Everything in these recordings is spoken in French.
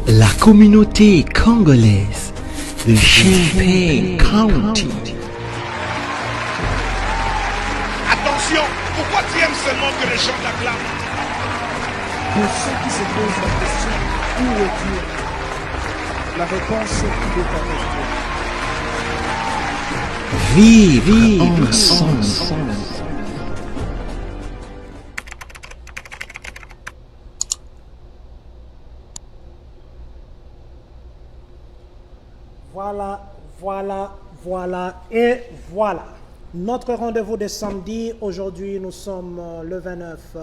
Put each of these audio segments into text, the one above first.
la communauté congolaise de Champaign County. Attention, pourquoi tu aimes seulement que les gens t'acclament? Pour ceux qui se posent la question, où est Dieu? La réponse est qu'il est avec vous. Vive ensemble. Voilà. Notre rendez-vous de samedi, aujourd'hui nous sommes le 29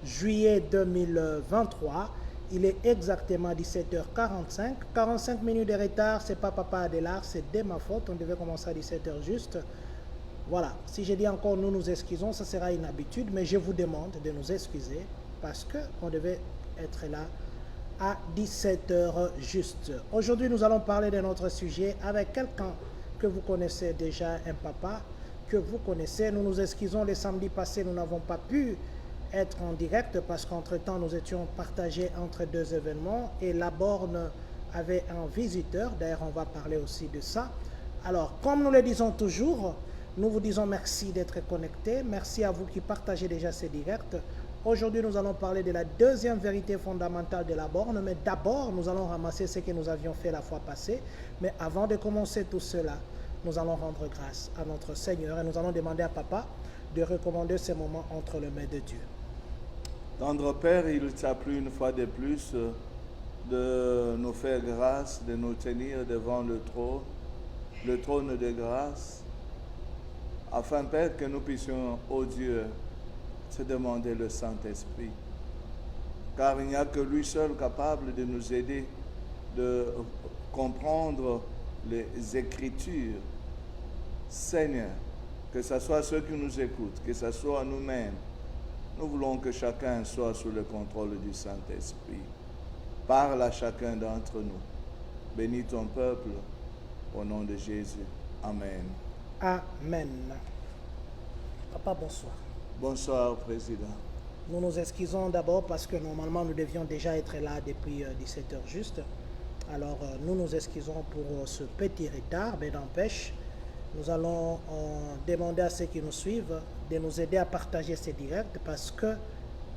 juillet 2023. Il est exactement 17h45. 45 minutes de retard, c'est pas Papa Adélard, c'est de ma faute. On devait commencer à 17h juste. Voilà, si je dis encore nous nous excusons, ça sera une habitude, mais je vous demande de nous excuser parce qu'on devait être là à 17h juste. Aujourd'hui, nous allons parler de notre sujet avec quelqu'un que vous connaissez déjà, un papa que vous connaissez. Nous nous excusons, le samedi passé, nous n'avons pas pu être en direct parce qu'entre-temps, nous étions partagés entre deux événements et la borne avait un visiteur. D'ailleurs, on va parler aussi de ça. Alors, comme nous le disons toujours, nous vous disons merci d'être connectés. Merci à vous qui partagez déjà ces directs. Aujourd'hui, nous allons parler de la deuxième vérité fondamentale de la borne, mais d'abord, nous allons ramasser ce que nous avions fait la fois passée. Mais avant de commencer tout cela, nous allons rendre grâce à notre Seigneur et nous allons demander à Papa de recommander ce moment entre les mains de Dieu. Tendre Père, il t'a plu une fois de plus de nous faire grâce, de nous tenir devant le trône de grâce, afin, Père, que nous puissions, ô Dieu, te demander le Saint-Esprit. Car il n'y a que lui seul capable de nous aider de comprendre les Écritures. Seigneur, que ce soit ceux qui nous écoutent, que ce soit nous-mêmes, nous voulons que chacun soit sous le contrôle du Saint-Esprit. Parle à chacun d'entre nous. Bénis ton peuple, au nom de Jésus. Amen. Amen. Papa, bonsoir. Bonsoir, Président. Nous nous excusons d'abord parce que normalement nous devions déjà être là depuis 17h juste. Alors nous nous excusons pour ce petit retard, mais n'empêche, nous allons demander à ceux qui nous suivent de nous aider à partager ces directs parce que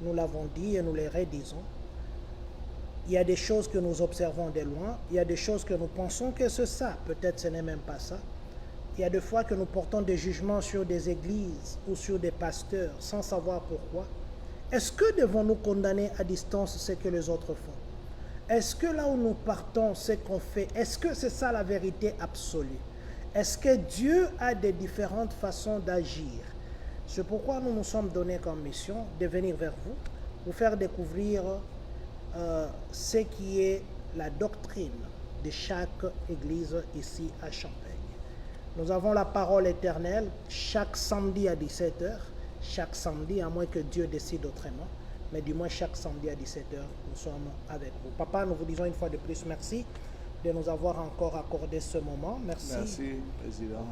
nous l'avons dit et nous les redisons. Il y a des choses que nous observons de loin, il y a des choses que nous pensons que c'est ça, peut-être ce n'est même pas ça. Il y a des fois que nous portons des jugements sur des églises ou sur des pasteurs sans savoir pourquoi. Est-ce que devons-nous condamner à distance ce que les autres font? Est-ce que là où nous partons, ce qu'on fait, est-ce que c'est ça la vérité absolue? Est-ce que Dieu a des différentes façons d'agir? C'est pourquoi nous nous sommes donnés comme mission de venir vers vous, vous faire découvrir ce qui est la doctrine de chaque église ici à Champaign. Nous avons la parole éternelle chaque samedi à 17h, chaque samedi, à moins que Dieu décide autrement, mais du moins chaque samedi à 17h, nous sommes avec vous. Papa, nous vous disons une fois de plus merci de nous avoir encore accordé ce moment. Merci. Merci, Président.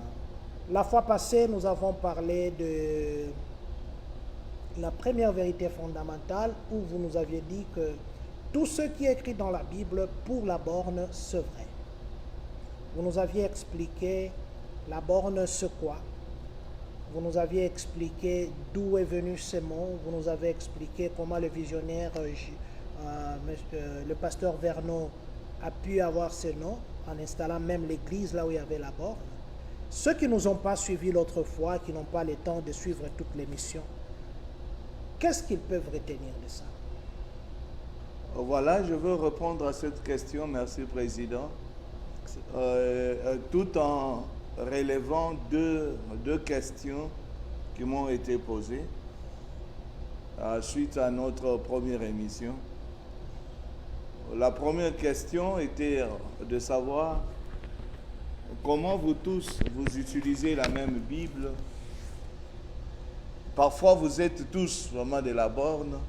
La fois passée, nous avons parlé de la première vérité fondamentale où vous nous aviez dit que tout ce qui est écrit dans la Bible pour la borne, c'est vrai. Vous nous aviez expliqué la borne, c'est quoi? Vous nous aviez expliqué d'où est venu ce mot. Vous nous avez expliqué comment le visionnaire, le pasteur Verneau, a pu avoir ce nom en installant même l'église là où il y avait la borne. Ceux qui ne nous ont pas suivis l'autre fois, qui n'ont pas le temps de suivre toutes les missions, qu'est-ce qu'ils peuvent retenir de ça? Voilà, je veux répondre à cette question. Merci, Président. Tout en relevant deux questions qui m'ont été posées suite à notre première émission. La première question était de savoir comment vous tous, vous utilisez la même Bible. Parfois, vous êtes tous vraiment de la borne,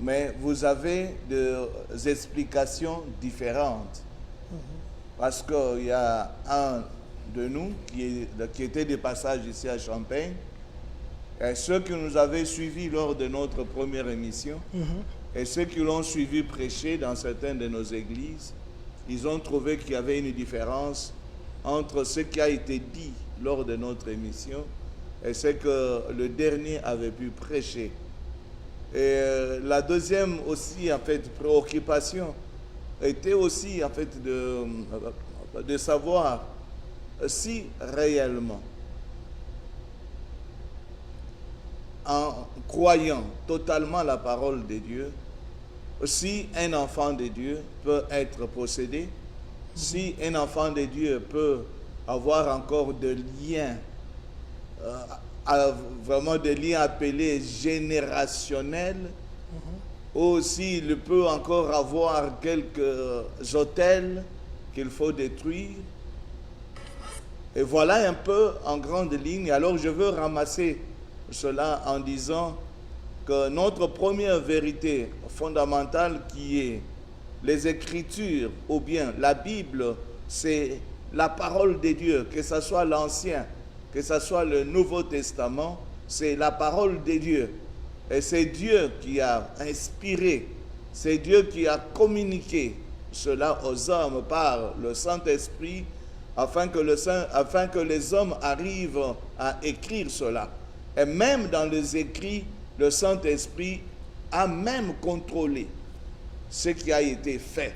mais vous avez des explications différentes. Parce qu'il y a un de nous qui était de passage ici à Champaign, et ceux qui nous avaient suivis lors de notre première émission, Et ceux qui l'ont suivi prêcher dans certaines de nos églises, ils ont trouvé qu'il y avait une différence entre ce qui a été dit lors de notre émission et ce que le dernier avait pu prêcher. Et la deuxième aussi, en fait, préoccupation était aussi, en fait, de savoir si réellement, en croyant totalement la parole de Dieu, si un enfant de Dieu peut être possédé, si un enfant de Dieu peut avoir encore des liens, vraiment des liens appelés générationnels, ou s'il peut encore avoir quelques autels qu'il faut détruire. Et voilà un peu en grande ligne. Alors je veux ramasser cela en disant que notre première vérité fondamentale qui est les Écritures ou bien la Bible, c'est la parole de Dieu, que ce soit l'Ancien, que ce soit le Nouveau Testament, c'est la parole de Dieu. Et c'est Dieu qui a inspiré, c'est Dieu qui a communiqué cela aux hommes par le Saint-Esprit afin que les hommes arrivent à écrire cela. Et même dans les écrits, le Saint-Esprit a même contrôlé ce qui a été fait.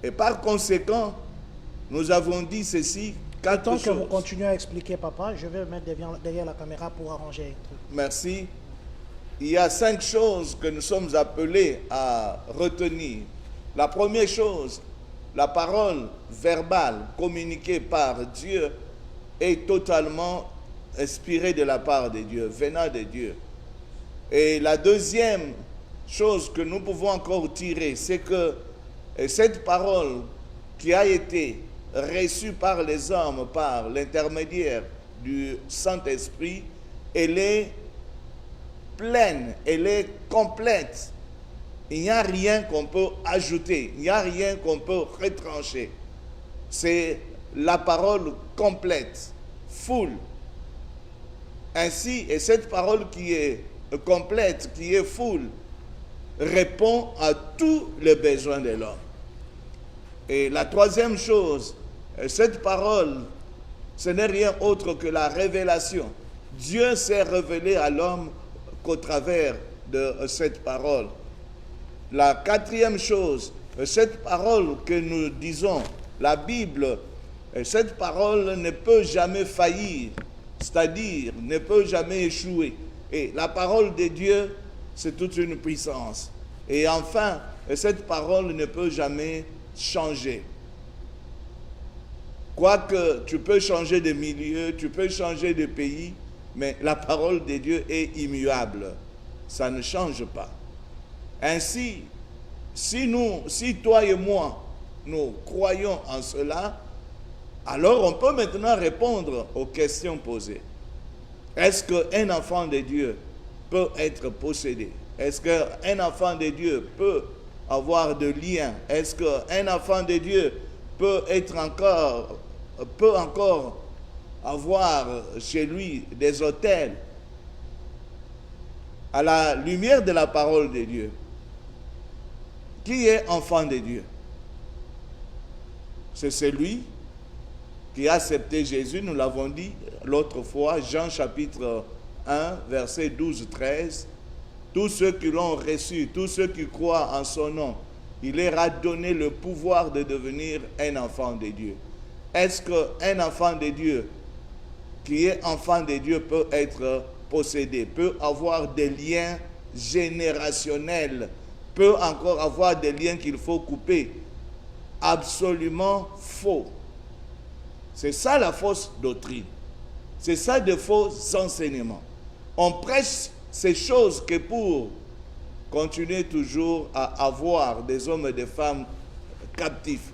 Et par conséquent, nous avons dit ceci, quatre Tant choses. que vous continuez à expliquer, papa, je vais me mettre derrière la caméra pour arranger un truc. Merci. Il y a 5 choses que nous sommes appelés à retenir. La première chose, la parole verbale communiquée par Dieu est totalement inspirée de la part de Dieu, venant de Dieu. Et la deuxième chose que nous pouvons encore tirer, c'est que cette parole qui a été reçue par les hommes, par l'intermédiaire du Saint-Esprit, elle est pleine, elle est complète. Il n'y a rien qu'on peut ajouter, il n'y a rien qu'on peut retrancher. C'est la parole complète, full. Ainsi, et cette parole qui est complète, qui est full, répond à tous les besoins de l'homme. Et la troisième chose, cette parole, ce n'est rien autre que la révélation. Dieu s'est révélé à l'homme qu'au travers de cette parole. La quatrième chose, cette parole que nous disons, la Bible, cette parole ne peut jamais faillir, c'est-à-dire ne peut jamais échouer. Et la parole de Dieu, c'est toute une puissance. Et enfin, cette parole ne peut jamais changer. Quoique tu peux changer de milieu, tu peux changer de pays, mais la parole de Dieu est immuable. Ça ne change pas. Ainsi, si toi et moi, nous croyons en cela, alors on peut maintenant répondre aux questions posées. Est-ce qu'un enfant de Dieu peut être possédé? Est-ce qu'un enfant de Dieu peut avoir de liens? Est-ce qu'un enfant de Dieu peut encore avoir chez lui des autels? À la lumière de la parole de Dieu, qui est enfant de Dieu? C'est celui qui a accepté Jésus, nous l'avons dit l'autre fois, Jean chapitre 1, verset 12-13. Tous ceux qui l'ont reçu, tous ceux qui croient en son nom, il leur a donné le pouvoir de devenir un enfant de Dieu. Est-ce qu'un enfant de Dieu, qui est enfant de Dieu, peut être possédé, peut avoir des liens générationnels, peut encore avoir des liens qu'il faut couper? Absolument faux. C'est ça la fausse doctrine. C'est ça de faux enseignements. On prêche ces choses que pour continuer toujours à avoir des hommes et des femmes captifs.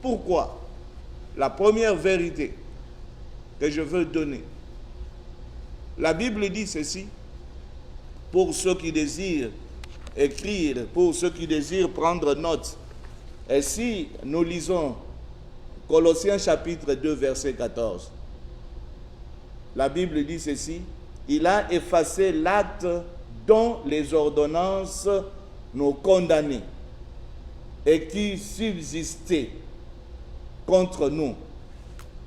Pourquoi? La première vérité que je veux donner. La Bible dit ceci, pour ceux qui désirent écrire, pour ceux qui désirent prendre note. Et si nous lisons Colossiens chapitre 2, verset 14, la Bible dit ceci, il a effacé l'acte dont les ordonnances nous condamnaient et qui subsistaient contre nous,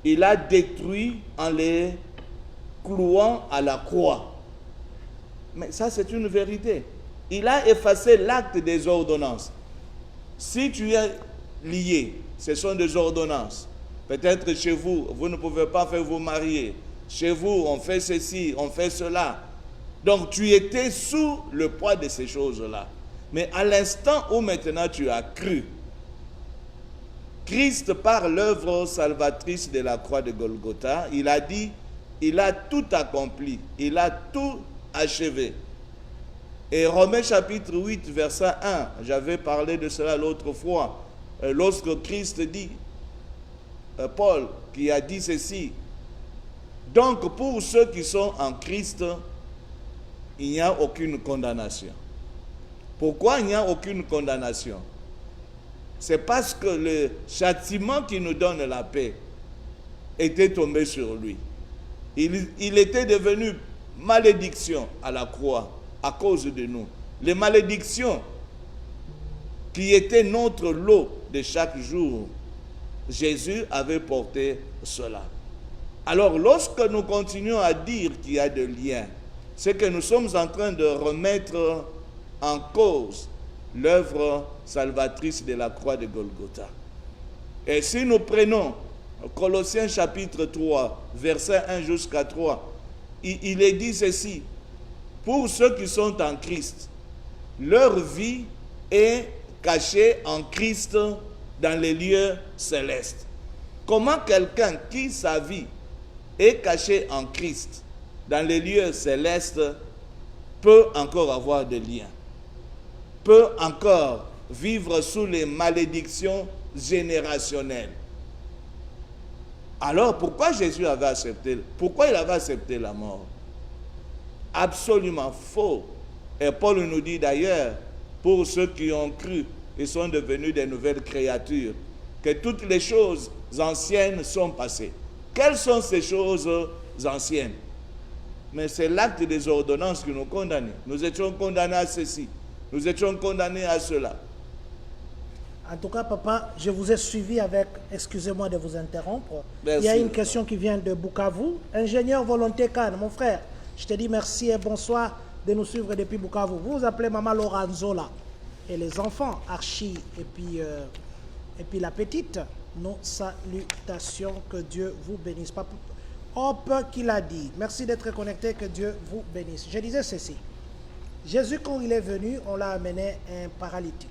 il a détruit en les clouant à la croix. Mais ça, c'est une vérité. Il a effacé l'acte des ordonnances. Si tu es lié, ce sont des ordonnances. Peut-être chez vous, vous ne pouvez pas faire vous marier. Chez vous, on fait ceci, on fait cela. Donc, tu étais sous le poids de ces choses-là. Mais à l'instant où maintenant tu as cru, Christ, par l'œuvre salvatrice de la croix de Golgotha, il a dit, il a tout accompli, il a tout achevé. Et Romains chapitre 8, verset 1, j'avais parlé de cela l'autre fois, lorsque Christ dit, Paul qui a dit ceci, donc pour ceux qui sont en Christ, il n'y a aucune condamnation. Pourquoi il n'y a aucune condamnation? C'est parce que le châtiment qui nous donne la paix était tombé sur lui. Il était devenu malédiction à la croix à cause de nous. Les malédictions qui étaient notre lot de chaque jour, Jésus avait porté cela. Alors, lorsque nous continuons à dire qu'il y a des liens, c'est que nous sommes en train de remettre en cause l'œuvre salvatrice de la croix de Golgotha. Et si nous prenons Colossiens chapitre 3, verset 1 jusqu'à 3, il est dit ceci, pour ceux qui sont en Christ, leur vie est cachée en Christ dans les lieux célestes. Comment quelqu'un qui sa vie est cachée en Christ dans les lieux célestes peut encore avoir des liens, peut encore vivre sous les malédictions générationnelles? Alors pourquoi Jésus avait accepté, pourquoi il avait accepté la mort? Absolument faux. Et Paul nous dit d'ailleurs, pour ceux qui ont cru, ils sont devenus des nouvelles créatures, que toutes les choses anciennes sont passées. Quelles sont ces choses anciennes? Mais c'est l'acte des ordonnances qui nous condamnait. Nous étions condamnés à ceci, nous étions condamnés à cela. En tout cas, papa, je vous ai suivi avec, excusez-moi de vous interrompre. Merci. Il y a une question qui vient de Bukavu. Ingénieur Volonté Khan, mon frère, je te dis merci et bonsoir de nous suivre depuis Bukavu. Vous vous appelez Maman Lorenzo là. Et les enfants, Archie et puis la petite, nos salutations, que Dieu vous bénisse. Hop, qu'il a dit. Merci d'être connecté, que Dieu vous bénisse. Je disais ceci. Jésus, quand il est venu, on l'a amené un paralytique.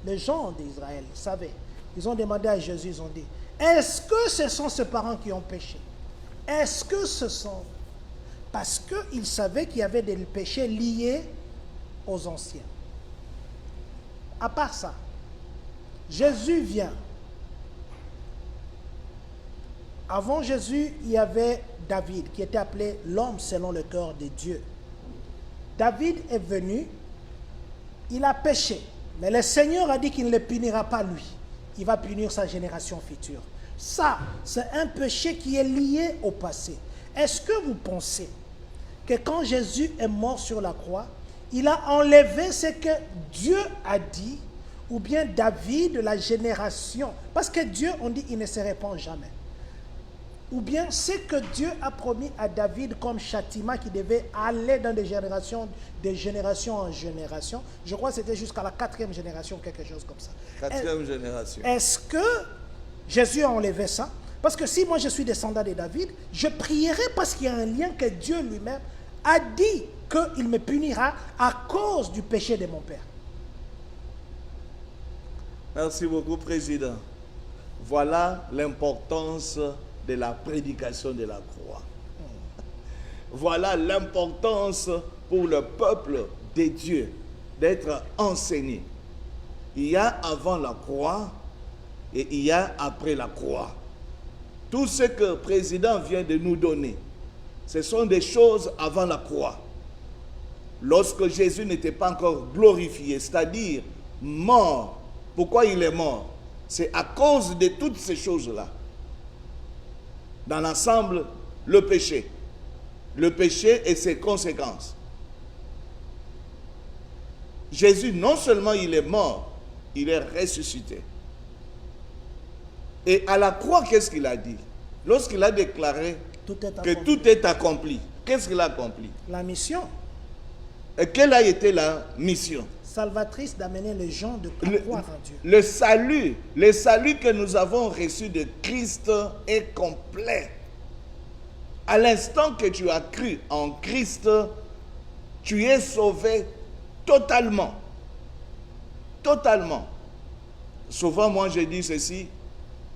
Les gens d'Israël savaient. Ils ont demandé à Jésus, ils ont dit, est-ce que ce sont ses parents qui ont péché? Est-ce que ce sont... Parce qu'ils savaient qu'il y avait des péchés liés aux anciens. À part ça, Jésus vient. Avant Jésus, il y avait David, qui était appelé l'homme selon le cœur de Dieu. David est venu, il a péché. Mais le Seigneur a dit qu'il ne le punira pas lui. Il va punir sa génération future. Ça, c'est un péché qui est lié au passé. Est-ce que vous pensez que quand Jésus est mort sur la croix, il a enlevé ce que Dieu a dit, ou bien David de la génération, parce que Dieu, on dit, il ne se répand jamais. Ou bien ce que Dieu a promis à David comme châtiment qui devait aller dans des générations en génération. Je crois que c'était jusqu'à la 4e génération, quelque chose comme ça. 4e génération. Est-ce que Jésus a enlevé ça? Parce que si moi je suis descendant de David, je prierai parce qu'il y a un lien que Dieu lui-même a dit qu'il me punira à cause du péché de mon père. Merci beaucoup, Président. Voilà l'importance de la prédication de la croix. Voilà l'importance pour le peuple de Dieu d'être enseigné. Il y a avant la croix et il y a après la croix. Tout ce que le président vient de nous donner, ce sont des choses avant la croix. Lorsque Jésus n'était pas encore glorifié, c'est-à-dire mort. Pourquoi il est mort? C'est à cause de toutes ces choses-là. Dans l'ensemble, le péché et ses conséquences. Jésus, non seulement il est mort, il est ressuscité. Et à la croix, qu'est-ce qu'il a dit? Lorsqu'il a déclaré Tout est que accompli. tout est accompli, qu'est-ce qu'il a accompli? La mission Et quelle a été la mission? salvatrice d'amener les gens de croire en Dieu. Le salut que nous avons reçu de Christ est complet. À l'instant que tu as cru en Christ, tu es sauvé totalement. Totalement. Souvent, moi, je dis ceci.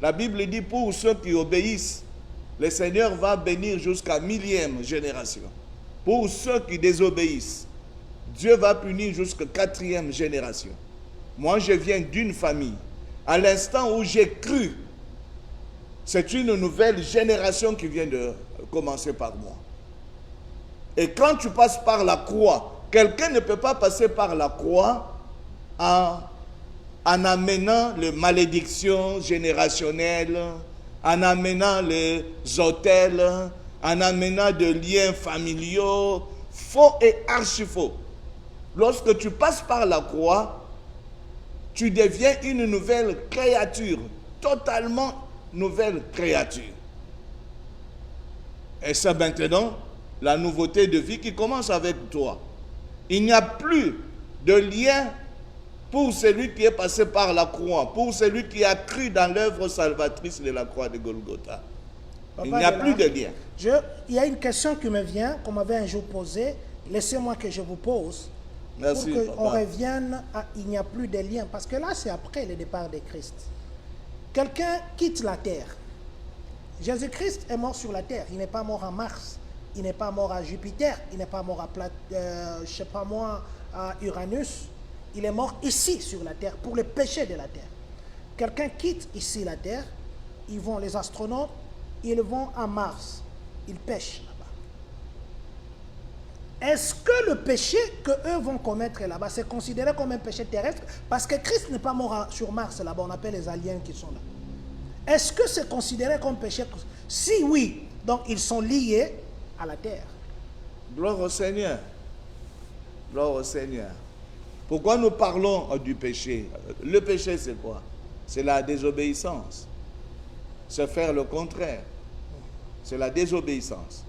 La Bible dit, pour ceux qui obéissent, le Seigneur va bénir jusqu'à 1000e génération. Pour ceux qui désobéissent, Dieu va punir jusqu'à 4e génération. Moi, je viens d'une famille. À l'instant où j'ai cru, c'est une nouvelle génération qui vient de commencer par moi. Et quand tu passes par la croix, quelqu'un ne peut pas passer par la croix en amenant les malédictions générationnelles, en amenant les autels, en amenant des liens familiaux, faux et archi-faux. Lorsque tu passes par la croix, tu deviens une nouvelle créature, totalement nouvelle créature. Et c'est maintenant la nouveauté de vie qui commence avec toi. Il n'y a plus de lien pour celui qui est passé par la croix, pour celui qui a cru dans l'œuvre salvatrice de la croix de Golgotha. Il n'y a plus de lien. Il y a une question qui me vient, qu'on m'avait un jour posée. Laissez-moi que je vous pose. Merci, pour qu'on papa. revienne à il n'y a plus de lien. Parce que là, c'est après le départ de Christ. Quelqu'un quitte la terre. Jésus-Christ est mort sur la terre. Il n'est pas mort à Mars. Il n'est pas mort à Jupiter. Il n'est pas mort à je sais pas moi, à Uranus. Il est mort ici sur la terre pour le péché de la terre. Quelqu'un quitte ici la terre. Ils vont, les astronautes, ils vont à Mars. Ils pêchent là-bas. Est-ce que le péché qu'eux vont commettre là-bas, c'est considéré comme un péché terrestre? Parce que Christ n'est pas mort sur Mars là-bas, on appelle les aliens qui sont là. Est-ce que c'est considéré comme péché? Si oui, donc ils sont liés à la terre. Gloire au Seigneur. Gloire au Seigneur. Pourquoi nous parlons du péché? Le péché, c'est quoi? C'est la désobéissance. C'est faire le contraire. C'est la désobéissance.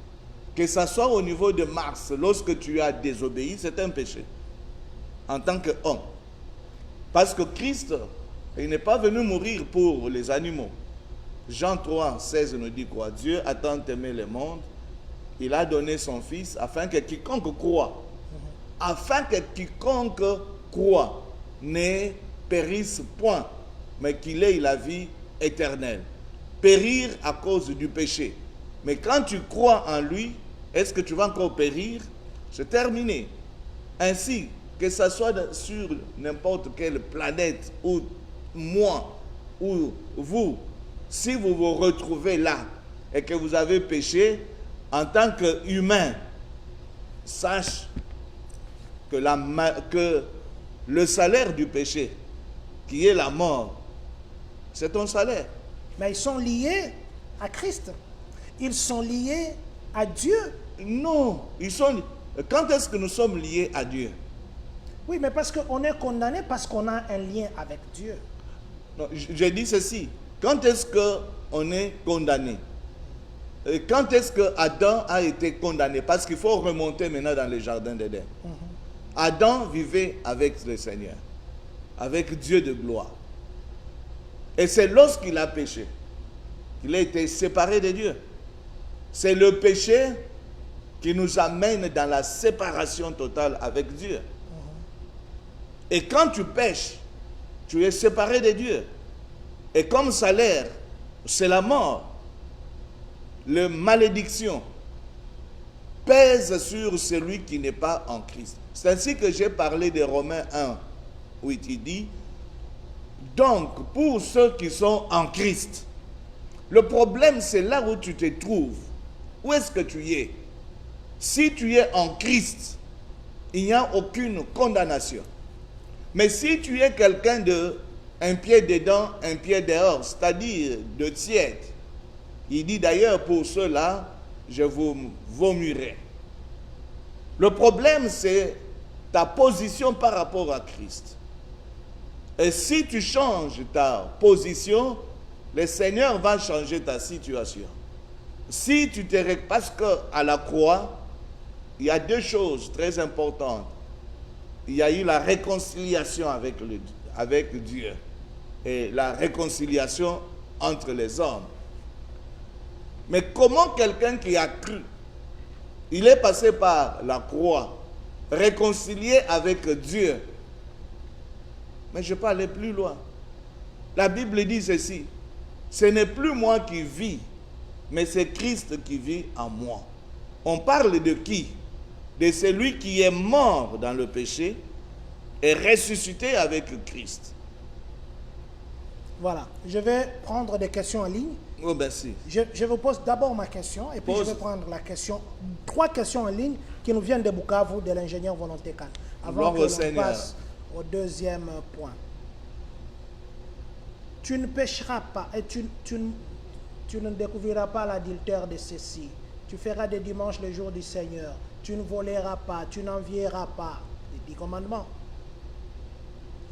Que ce soit au niveau de Mars, lorsque tu as désobéi, c'est un péché. En tant qu'homme. Parce que Christ, il n'est pas venu mourir pour les animaux. Jean 3, 16 nous dit quoi? Dieu a tant aimé le monde, il a donné son Fils afin que quiconque croit, ne périsse point, mais qu'il ait la vie éternelle. Périr à cause du péché. Mais quand tu crois en lui, est-ce que tu vas encore périr? C'est terminé. Ainsi, que ce soit sur n'importe quelle planète, ou moi, ou vous, si vous vous retrouvez là et que vous avez péché, en tant qu'humain, sache que le salaire du péché, qui est la mort, c'est ton salaire. Mais ils sont liés à Christ. Ils sont liés à Dieu. Non, quand est-ce que nous sommes liés à Dieu? Oui, mais parce qu'on est condamné parce qu'on a un lien avec Dieu. Non, j'ai dit ceci. Quand est-ce qu'on est condamné? Quand est-ce que Adam a été condamné? Parce qu'il faut remonter maintenant dans le jardin d'Éden. Adam vivait avec le Seigneur, avec Dieu de gloire. Et c'est lorsqu'il a péché qu'il a été séparé de Dieu. C'est le péché qui nous amène dans la séparation totale avec Dieu. Et quand tu pêches, tu es séparé de Dieu. Et comme salaire, c'est la mort. La malédiction pèse sur celui qui n'est pas en Christ. C'est ainsi que j'ai parlé de Romains 1, où il dit, donc pour ceux qui sont en Christ, le problème c'est là où tu te trouves. Où est-ce que tu es? Si tu es en Christ, il n'y a aucune condamnation. Mais si tu es quelqu'un de un pied dedans, un pied dehors, c'est-à-dire de tiède, il dit d'ailleurs pour cela, je vous vomirai. Le problème c'est ta position par rapport à Christ. Et si tu changes ta position, le Seigneur va changer ta situation. Si tu te... Parce qu'à la croix, il y a deux choses très importantes. Il y a eu la réconciliation avec Dieu et la réconciliation entre les hommes. Mais comment quelqu'un qui a cru, il est passé par la croix, réconcilié avec Dieu. Mais je peux aller plus loin. La Bible dit ceci, ce n'est plus moi qui vis, mais c'est Christ qui vit en moi. On parle de qui? De celui qui est mort dans le péché et ressuscité avec Christ. Voilà, je vais prendre des questions en ligne. Oh, merci. Je vous pose d'abord ma question et puis je vais prendre la question, 3 questions en ligne qui nous viennent de Bukavu, de l'ingénieur Volonté Kane. Avant que l'on passe au deuxième point. Tu ne pécheras pas et tu ne découvriras pas l'adultère de ceci. Tu feras des dimanches le jour du Seigneur. Tu ne voleras pas, tu n'envieras pas. Les 10 commandements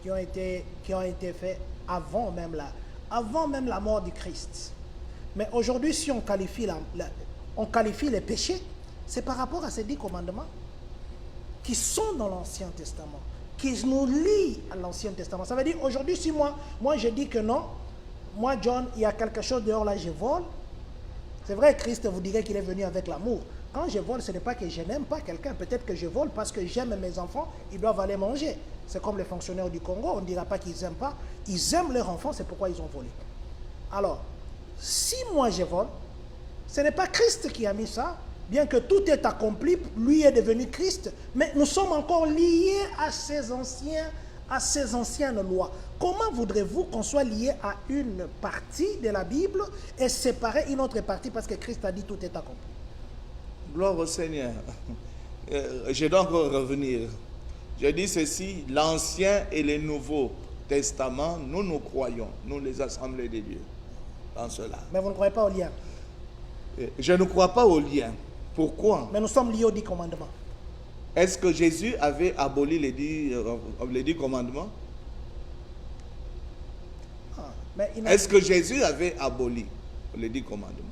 qui ont été faits avant même la mort du Christ. Mais aujourd'hui, si on qualifie, on qualifie les péchés, c'est par rapport à ces 10 commandements qui sont dans l'Ancien Testament, qui nous lient à l'Ancien Testament. Ça veut dire, aujourd'hui, si moi je dis que non, moi John, il y a quelque chose dehors là, je vole. C'est vrai, Christ vous dirait qu'il est venu avec l'amour. Quand je vole, ce n'est pas que je n'aime pas quelqu'un. Peut-être que je vole parce que j'aime mes enfants, ils doivent aller manger. C'est comme les fonctionnaires du Congo, on ne dira pas qu'ils n'aiment pas. Ils aiment leurs enfants, c'est pourquoi ils ont volé. Alors, si moi je vole, ce n'est pas Christ qui a mis ça, bien que tout est accompli, lui est devenu Christ, mais nous sommes encore liés à ces anciennes lois. Comment voudrez-vous qu'on soit lié à une partie de la Bible et séparer une autre partie parce que Christ a dit tout est accompli? Gloire au Seigneur. Je dois encore revenir. Je dis ceci, l'Ancien et le Nouveau Testament, nous croyons, nous les assemblées de Dieu, dans cela. Mais vous ne croyez pas au lien? Je ne crois pas au lien. Pourquoi? Mais nous sommes liés aux 10 commandements. Est-ce que Jésus avait aboli les 10 commandements? Est-ce que Jésus avait aboli les 10 commandements?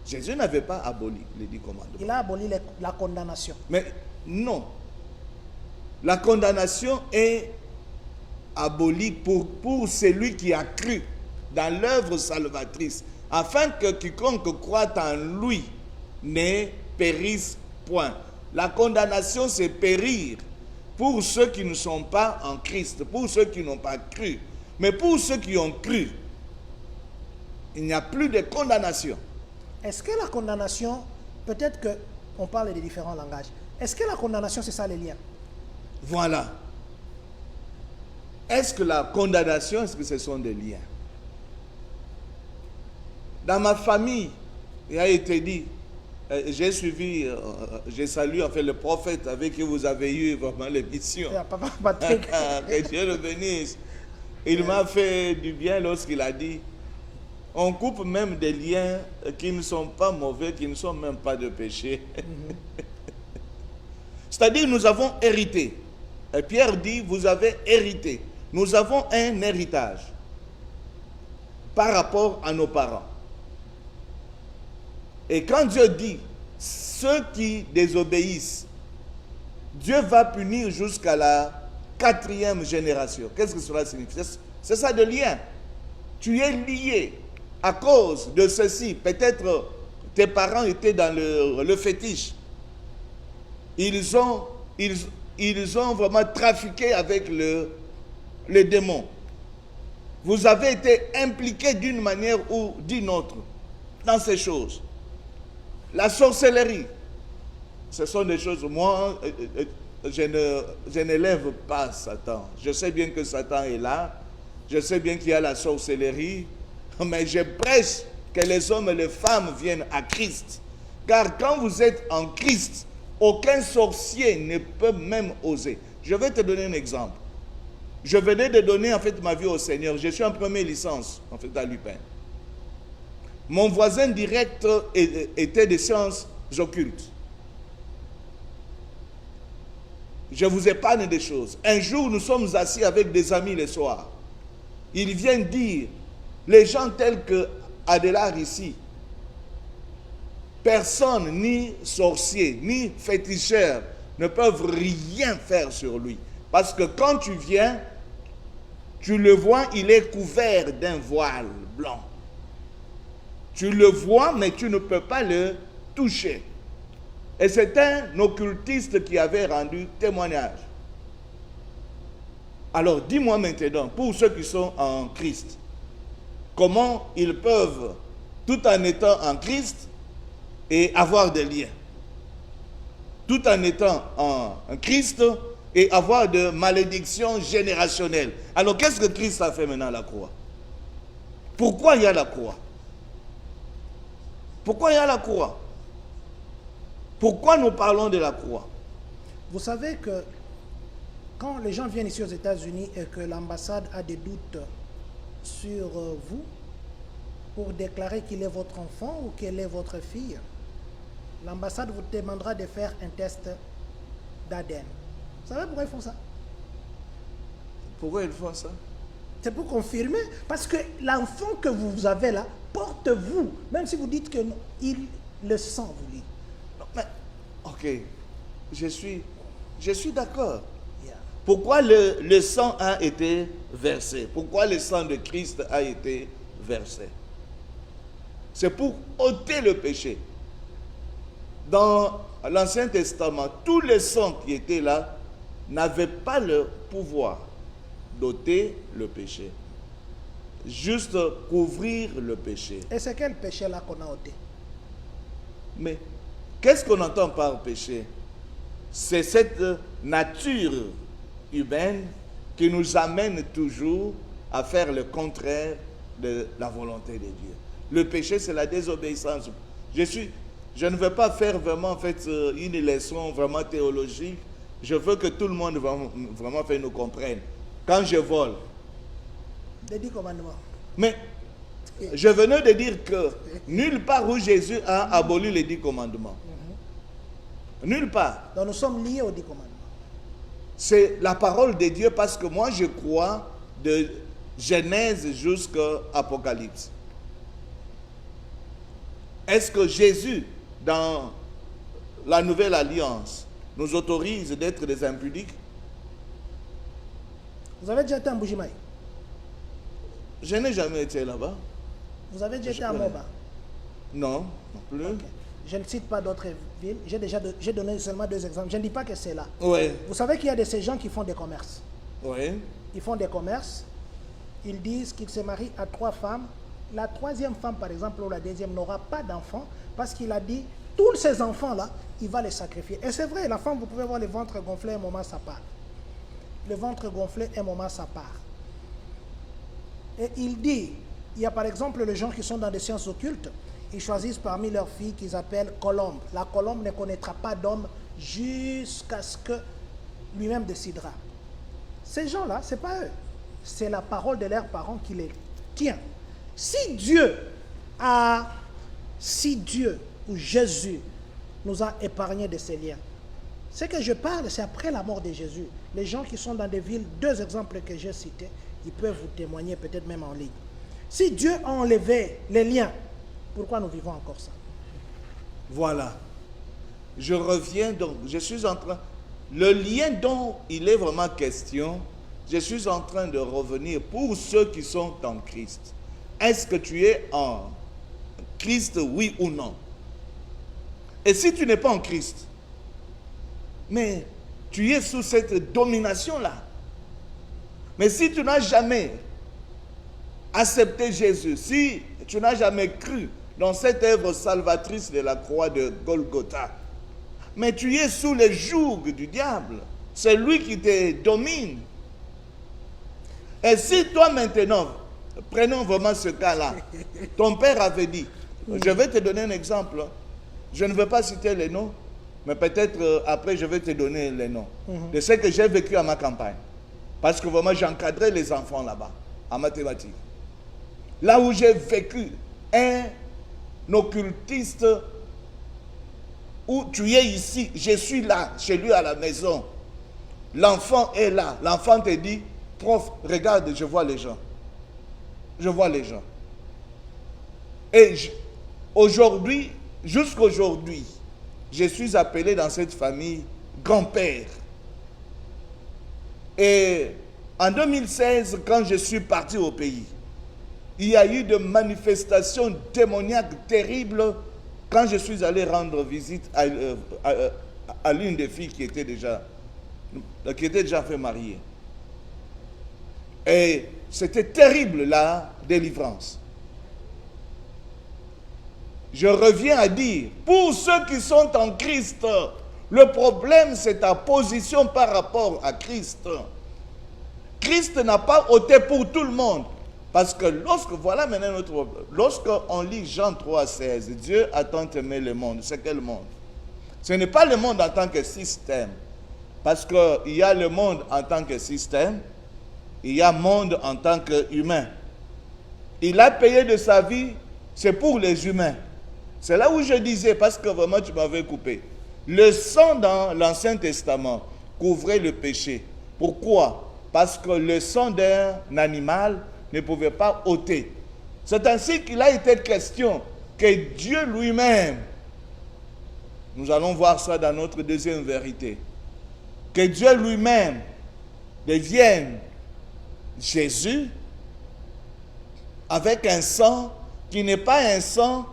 Jésus n'avait pas aboli les 10 commandements. Il a aboli la condamnation. Mais non. La condamnation est abolie pour celui qui a cru dans l'œuvre salvatrice, afin que quiconque croit en lui ne périsse point. La condamnation, c'est périr pour ceux qui ne sont pas en Christ, pour ceux qui n'ont pas cru. Mais pour ceux qui ont cru, il n'y a plus de condamnation. Est-ce que la condamnation, peut-être qu'on parle de différents langages, est-ce que la condamnation, c'est ça les liens? Voilà. Est-ce que la condamnation, est-ce que ce sont des liens? Dans ma famille, il a été dit, j'ai suivi, j'ai salué en fait le prophète avec qui vous avez eu vraiment l'émission. Que Dieu le bénisse. Il m'a fait du bien lorsqu'il a dit, on coupe même des liens qui ne sont pas mauvais, qui ne sont même pas de péché. C'est-à-dire, nous avons hérité. Et Pierre dit, vous avez hérité. Nous avons un héritage par rapport à nos parents. Et quand Dieu dit, ceux qui désobéissent, Dieu va punir jusqu'à la 4e génération. Qu'est-ce que cela signifie? C'est ça de lien. Tu es lié à cause de ceci. Peut-être tes parents étaient dans le fétiche. Ils ont vraiment trafiqué avec le démon. Vous avez été impliqué d'une manière ou d'une autre dans ces choses. La sorcellerie, ce sont des choses, moi, je n'élève pas Satan. Je sais bien que Satan est là, je sais bien qu'il y a la sorcellerie, mais je prêche que les hommes et les femmes viennent à Christ. Car quand vous êtes en Christ, aucun sorcier ne peut même oser. Je vais te donner un exemple. Je venais de donner en fait ma vie au Seigneur. Je suis en première licence en fait à l'UPEN. Mon voisin direct était des sciences occultes. je vous épargne des choses. Un jour, nous sommes assis avec des amis le soir. Ils viennent dire, les gens tels que Adélard ici, personne, ni sorcier, ni féticheur, ne peuvent rien faire sur lui. Parce que quand tu viens, tu le vois, il est couvert d'un voile blanc. Tu le vois, mais tu ne peux pas le toucher. Et c'est un occultiste qui avait rendu témoignage. Alors, dis-moi maintenant, pour ceux qui sont en Christ, comment ils peuvent, tout en étant en Christ, et avoir des liens, tout en étant en Christ, et avoir de malédictions générationnelles. Alors, qu'est-ce que Christ a fait maintenant à la croix? Pourquoi il y a la croix? Pourquoi il y a la croix? Pourquoi nous parlons de la croix? Vous savez que quand les gens viennent ici aux États-Unis et que l'ambassade a des doutes sur vous, pour déclarer qu'il est votre enfant ou qu'elle est votre fille, l'ambassade vous demandera de faire un test d'ADN. Vous savez pourquoi ils font ça? Pourquoi ils font ça? C'est pour confirmer, parce que l'enfant que vous avez là, porte vous, même si vous dites que non, il le sent, vous dites. Mais, ok, je suis d'accord. Yeah. Pourquoi le sang a été versé? Pourquoi le sang de Christ a été versé? C'est pour ôter le péché. Dans l'Ancien Testament, tous les sangs qui étaient là n'avaient pas le pouvoir d'ôter le péché. Juste couvrir le péché. Et c'est quel péché là qu'on a ôté? Mais qu'est-ce qu'on entend par péché? C'est cette nature humaine qui nous amène toujours à faire le contraire de la volonté de Dieu. Le péché, c'est la désobéissance. Je ne veux pas faire vraiment en fait une leçon vraiment théologique. Je veux que tout le monde vraiment fait nous comprenne. Quand je vole, Les 10 commandements. mais je venais de dire que nulle part où Jésus a aboli les 10 commandements. Nulle part. Donc nous sommes liés aux 10 commandements. C'est la parole de Dieu parce que moi je crois de Genèse jusqu'à Apocalypse. Est-ce que Jésus, dans la nouvelle alliance, nous autorise d'être des impudiques? Vous avez déjà été en Bujimaï? Je n'ai jamais été là-bas. Vous avez déjà Je été à connais. Moba? Non, non plus. Ok. Je ne cite pas d'autres villes. J'ai donné seulement 2 exemples. Je ne dis pas que c'est là. Oui, Vous savez qu'il y a de ces gens qui font des commerces. oui. Ils font des commerces. Ils disent qu'ils se marient à 3 femmes. La 3e femme, par exemple, ou la 2e, n'aura pas d'enfants parce qu'il a dit, tous ces enfants-là, il va les sacrifier. Et c'est vrai, la femme, vous pouvez voir le ventre gonflé, un moment, ça part. Le ventre gonflé, un moment, ça part. Et il dit, il y a par exemple les gens qui sont dans des sciences occultes, ils choisissent parmi leurs filles qu'ils appellent colombe. La colombe ne connaîtra pas d'homme jusqu'à ce que lui-même décidera. Ces gens-là, ce n'est pas eux. C'est la parole de leurs parents qui les tient. Si Dieu ou Jésus nous a épargné de ces liens, ce que je parle, c'est après la mort de Jésus. Les gens qui sont dans des villes, 2 exemples que j'ai cités, ils peuvent vous témoigner, peut-être même en ligne. Si Dieu a enlevé les liens, pourquoi nous vivons encore ça? Voilà. Je reviens donc, je suis en train, le lien dont il est vraiment question, je suis en train de revenir pour ceux qui sont en Christ. Est-ce que tu es en Christ, oui ou non? Et si tu n'es pas en Christ, mais tu es sous cette domination-là. Mais si tu n'as jamais accepté Jésus, si tu n'as jamais cru dans cette œuvre salvatrice de la croix de Golgotha, mais tu es sous le joug du diable. C'est lui qui te domine. Et si toi maintenant, prenons vraiment ce cas-là, ton père avait dit, je vais te donner un exemple, je ne vais pas citer les noms, mais peut-être après je vais te donner les noms de ce que j'ai vécu à ma campagne. Parce que vraiment j'encadrais les enfants là-bas, en mathématiques. Là où j'ai vécu un occultiste, où tu es ici, je suis là, chez lui à la maison. L'enfant est là. L'enfant te dit, prof, regarde, je vois les gens. Je vois les gens. Et aujourd'hui, jusqu'aujourd'hui, je suis appelé dans cette famille grand-père. Et en 2016, quand je suis parti au pays, il y a eu des manifestations démoniaques terribles quand je suis allé rendre visite à l'une des filles qui était déjà fait mariée. Et c'était terrible la délivrance. Je reviens à dire, pour ceux qui sont en Christ, le problème c'est ta position par rapport à Christ. Christ n'a pas ôté pour tout le monde. Parce que voilà maintenant notre problème. Lorsqu'on lit Jean 3,16, Dieu a tant aimé le monde. C'est quel monde? Ce n'est pas le monde en tant que système. Parce qu'il y a le monde en tant que système, il y a le monde en tant qu'humain. Il a payé de sa vie, c'est pour les humains. C'est là où je disais, parce que vraiment tu m'avais coupé. Le sang dans l'Ancien Testament couvrait le péché. Pourquoi? Parce que le sang d'un animal ne pouvait pas ôter. C'est ainsi qu'il a été question que Dieu lui-même, nous allons voir ça dans notre deuxième vérité, que Dieu lui-même devienne Jésus avec un sang qui n'est pas un sang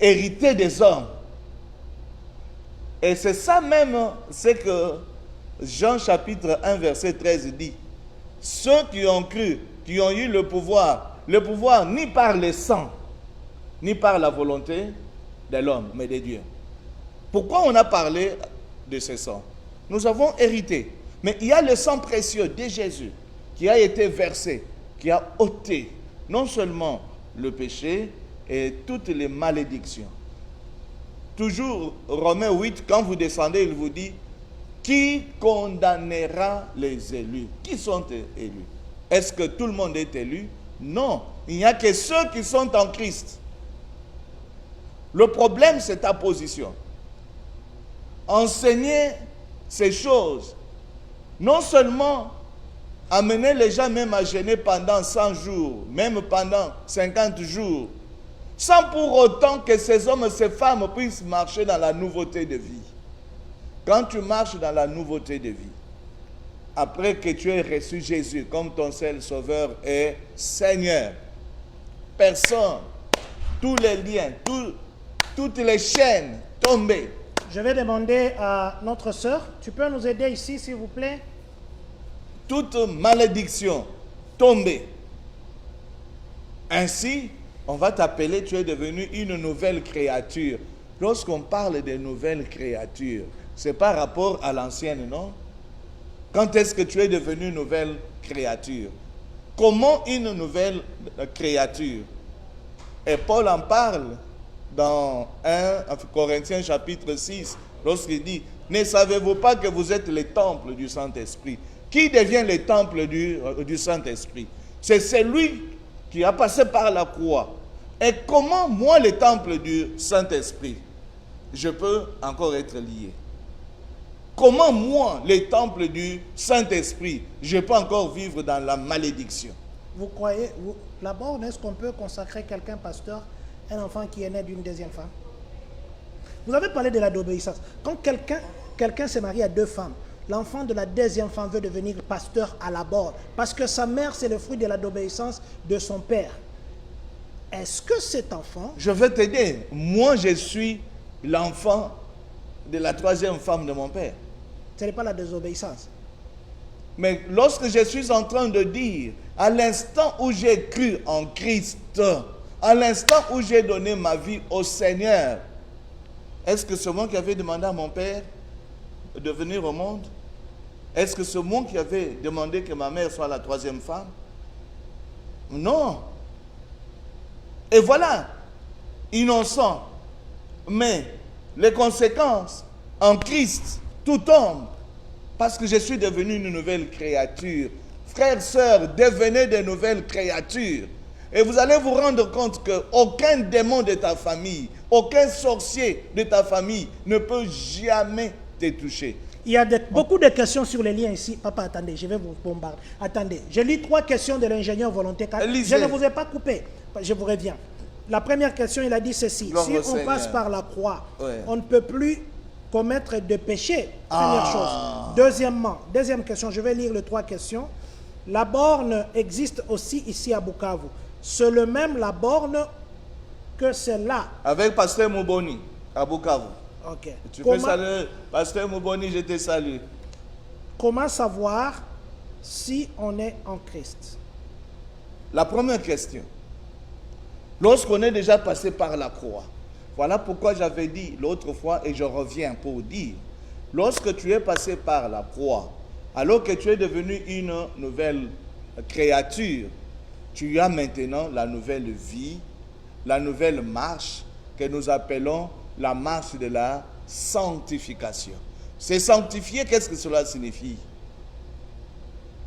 hérité des hommes. Et c'est ça même, c'est que Jean chapitre 1 verset 13 dit, ceux qui ont cru, qui ont eu le pouvoir ni par le sang, ni par la volonté de l'homme, mais de Dieu. Pourquoi on a parlé de ce sang? Nous avons hérité. Mais il y a le sang précieux de Jésus qui a été versé, qui a ôté non seulement le péché et toutes les malédictions. Toujours Romains 8, quand vous descendez, il vous dit, qui condamnera les élus? Qui sont élus? Est-ce que tout le monde est élu? Non. Il n'y a que ceux qui sont en Christ. Le problème, c'est ta position. Enseigner ces choses, non seulement amener les gens même à jeûner pendant 100 jours, même pendant 50 jours, sans pour autant que ces hommes et ces femmes puissent marcher dans la nouveauté de vie. Quand tu marches dans la nouveauté de vie, après que tu aies reçu Jésus comme ton seul sauveur et Seigneur, personne, tous les liens, toutes les chaînes tombées. Je vais demander à notre sœur, tu peux nous aider ici s'il vous plaît? Toute malédiction tombée. Ainsi, on va t'appeler, tu es devenu une nouvelle créature. Lorsqu'on parle de nouvelles créatures, c'est par rapport à l'ancienne, non? Quand est-ce que tu es devenu une nouvelle créature? Comment une nouvelle créature? Et Paul en parle dans 1 Corinthiens chapitre 6, lorsqu'il dit, ne savez-vous pas que vous êtes le temple du Saint-Esprit? Qui devient le temple du Saint-Esprit? C'est celui qui a passé par la croix. Et comment moi, le temple du Saint-Esprit, je peux encore être lié? Comment moi, le temple du Saint-Esprit, je peux encore vivre dans la malédiction? Vous croyez, d'abord, est-ce qu'on peut consacrer quelqu'un, pasteur, un enfant qui est né d'une deuxième femme? Vous avez parlé de la désobéissance. Quand quelqu'un se marie à deux femmes, l'enfant de la deuxième femme veut devenir pasteur à la bord, parce que sa mère, c'est le fruit de la désobéissance de son père. Est-ce que cet enfant... Je vais t'aider. Moi, je suis l'enfant de la troisième femme de mon père. Ce n'est pas la désobéissance. Mais lorsque je suis en train de dire, à l'instant où j'ai cru en Christ, à l'instant où j'ai donné ma vie au Seigneur, est-ce que c'est moi qui avais demandé à mon père de venir au monde? Est-ce que c'est moi qui avais demandé que ma mère soit la troisième femme? Non. Et voilà, innocent. Mais les conséquences, en Christ, tout tombe. Parce que je suis devenu une nouvelle créature. Frères, sœurs, devenez de nouvelles créatures. Et vous allez vous rendre compte qu'aucun démon de ta famille, aucun sorcier de ta famille ne peut jamais te toucher. Il y a beaucoup de questions sur les liens ici. Papa, attendez, je vais vous bombarder. Attendez, je lis 3 questions de l'ingénieur volontaire. Lisez. Je ne vous ai pas coupé. Je vous reviens. La première question, il a dit ceci. Gloire Si au on Seigneur. passe par la croix, Ouais. on ne peut plus commettre de péché. Première chose. Deuxièmement, deuxième question, je vais lire les 3 questions. La borne existe aussi ici à Bukavu. C'est le même la borne que celle-là. Avec Pasteur Mouboni, à Bukavu. Ok. Tu peux saluer Pasteur Mouboni, je te salue. Comment savoir si on est en Christ? La première question. Lorsqu'on est déjà passé par la croix, voilà pourquoi j'avais dit l'autre fois et je reviens pour dire, lorsque tu es passé par la croix, alors que tu es devenu une nouvelle créature, tu as maintenant la nouvelle vie, la nouvelle marche que nous appelons la marche de la sanctification. C'est sanctifié, qu'est-ce que cela signifie?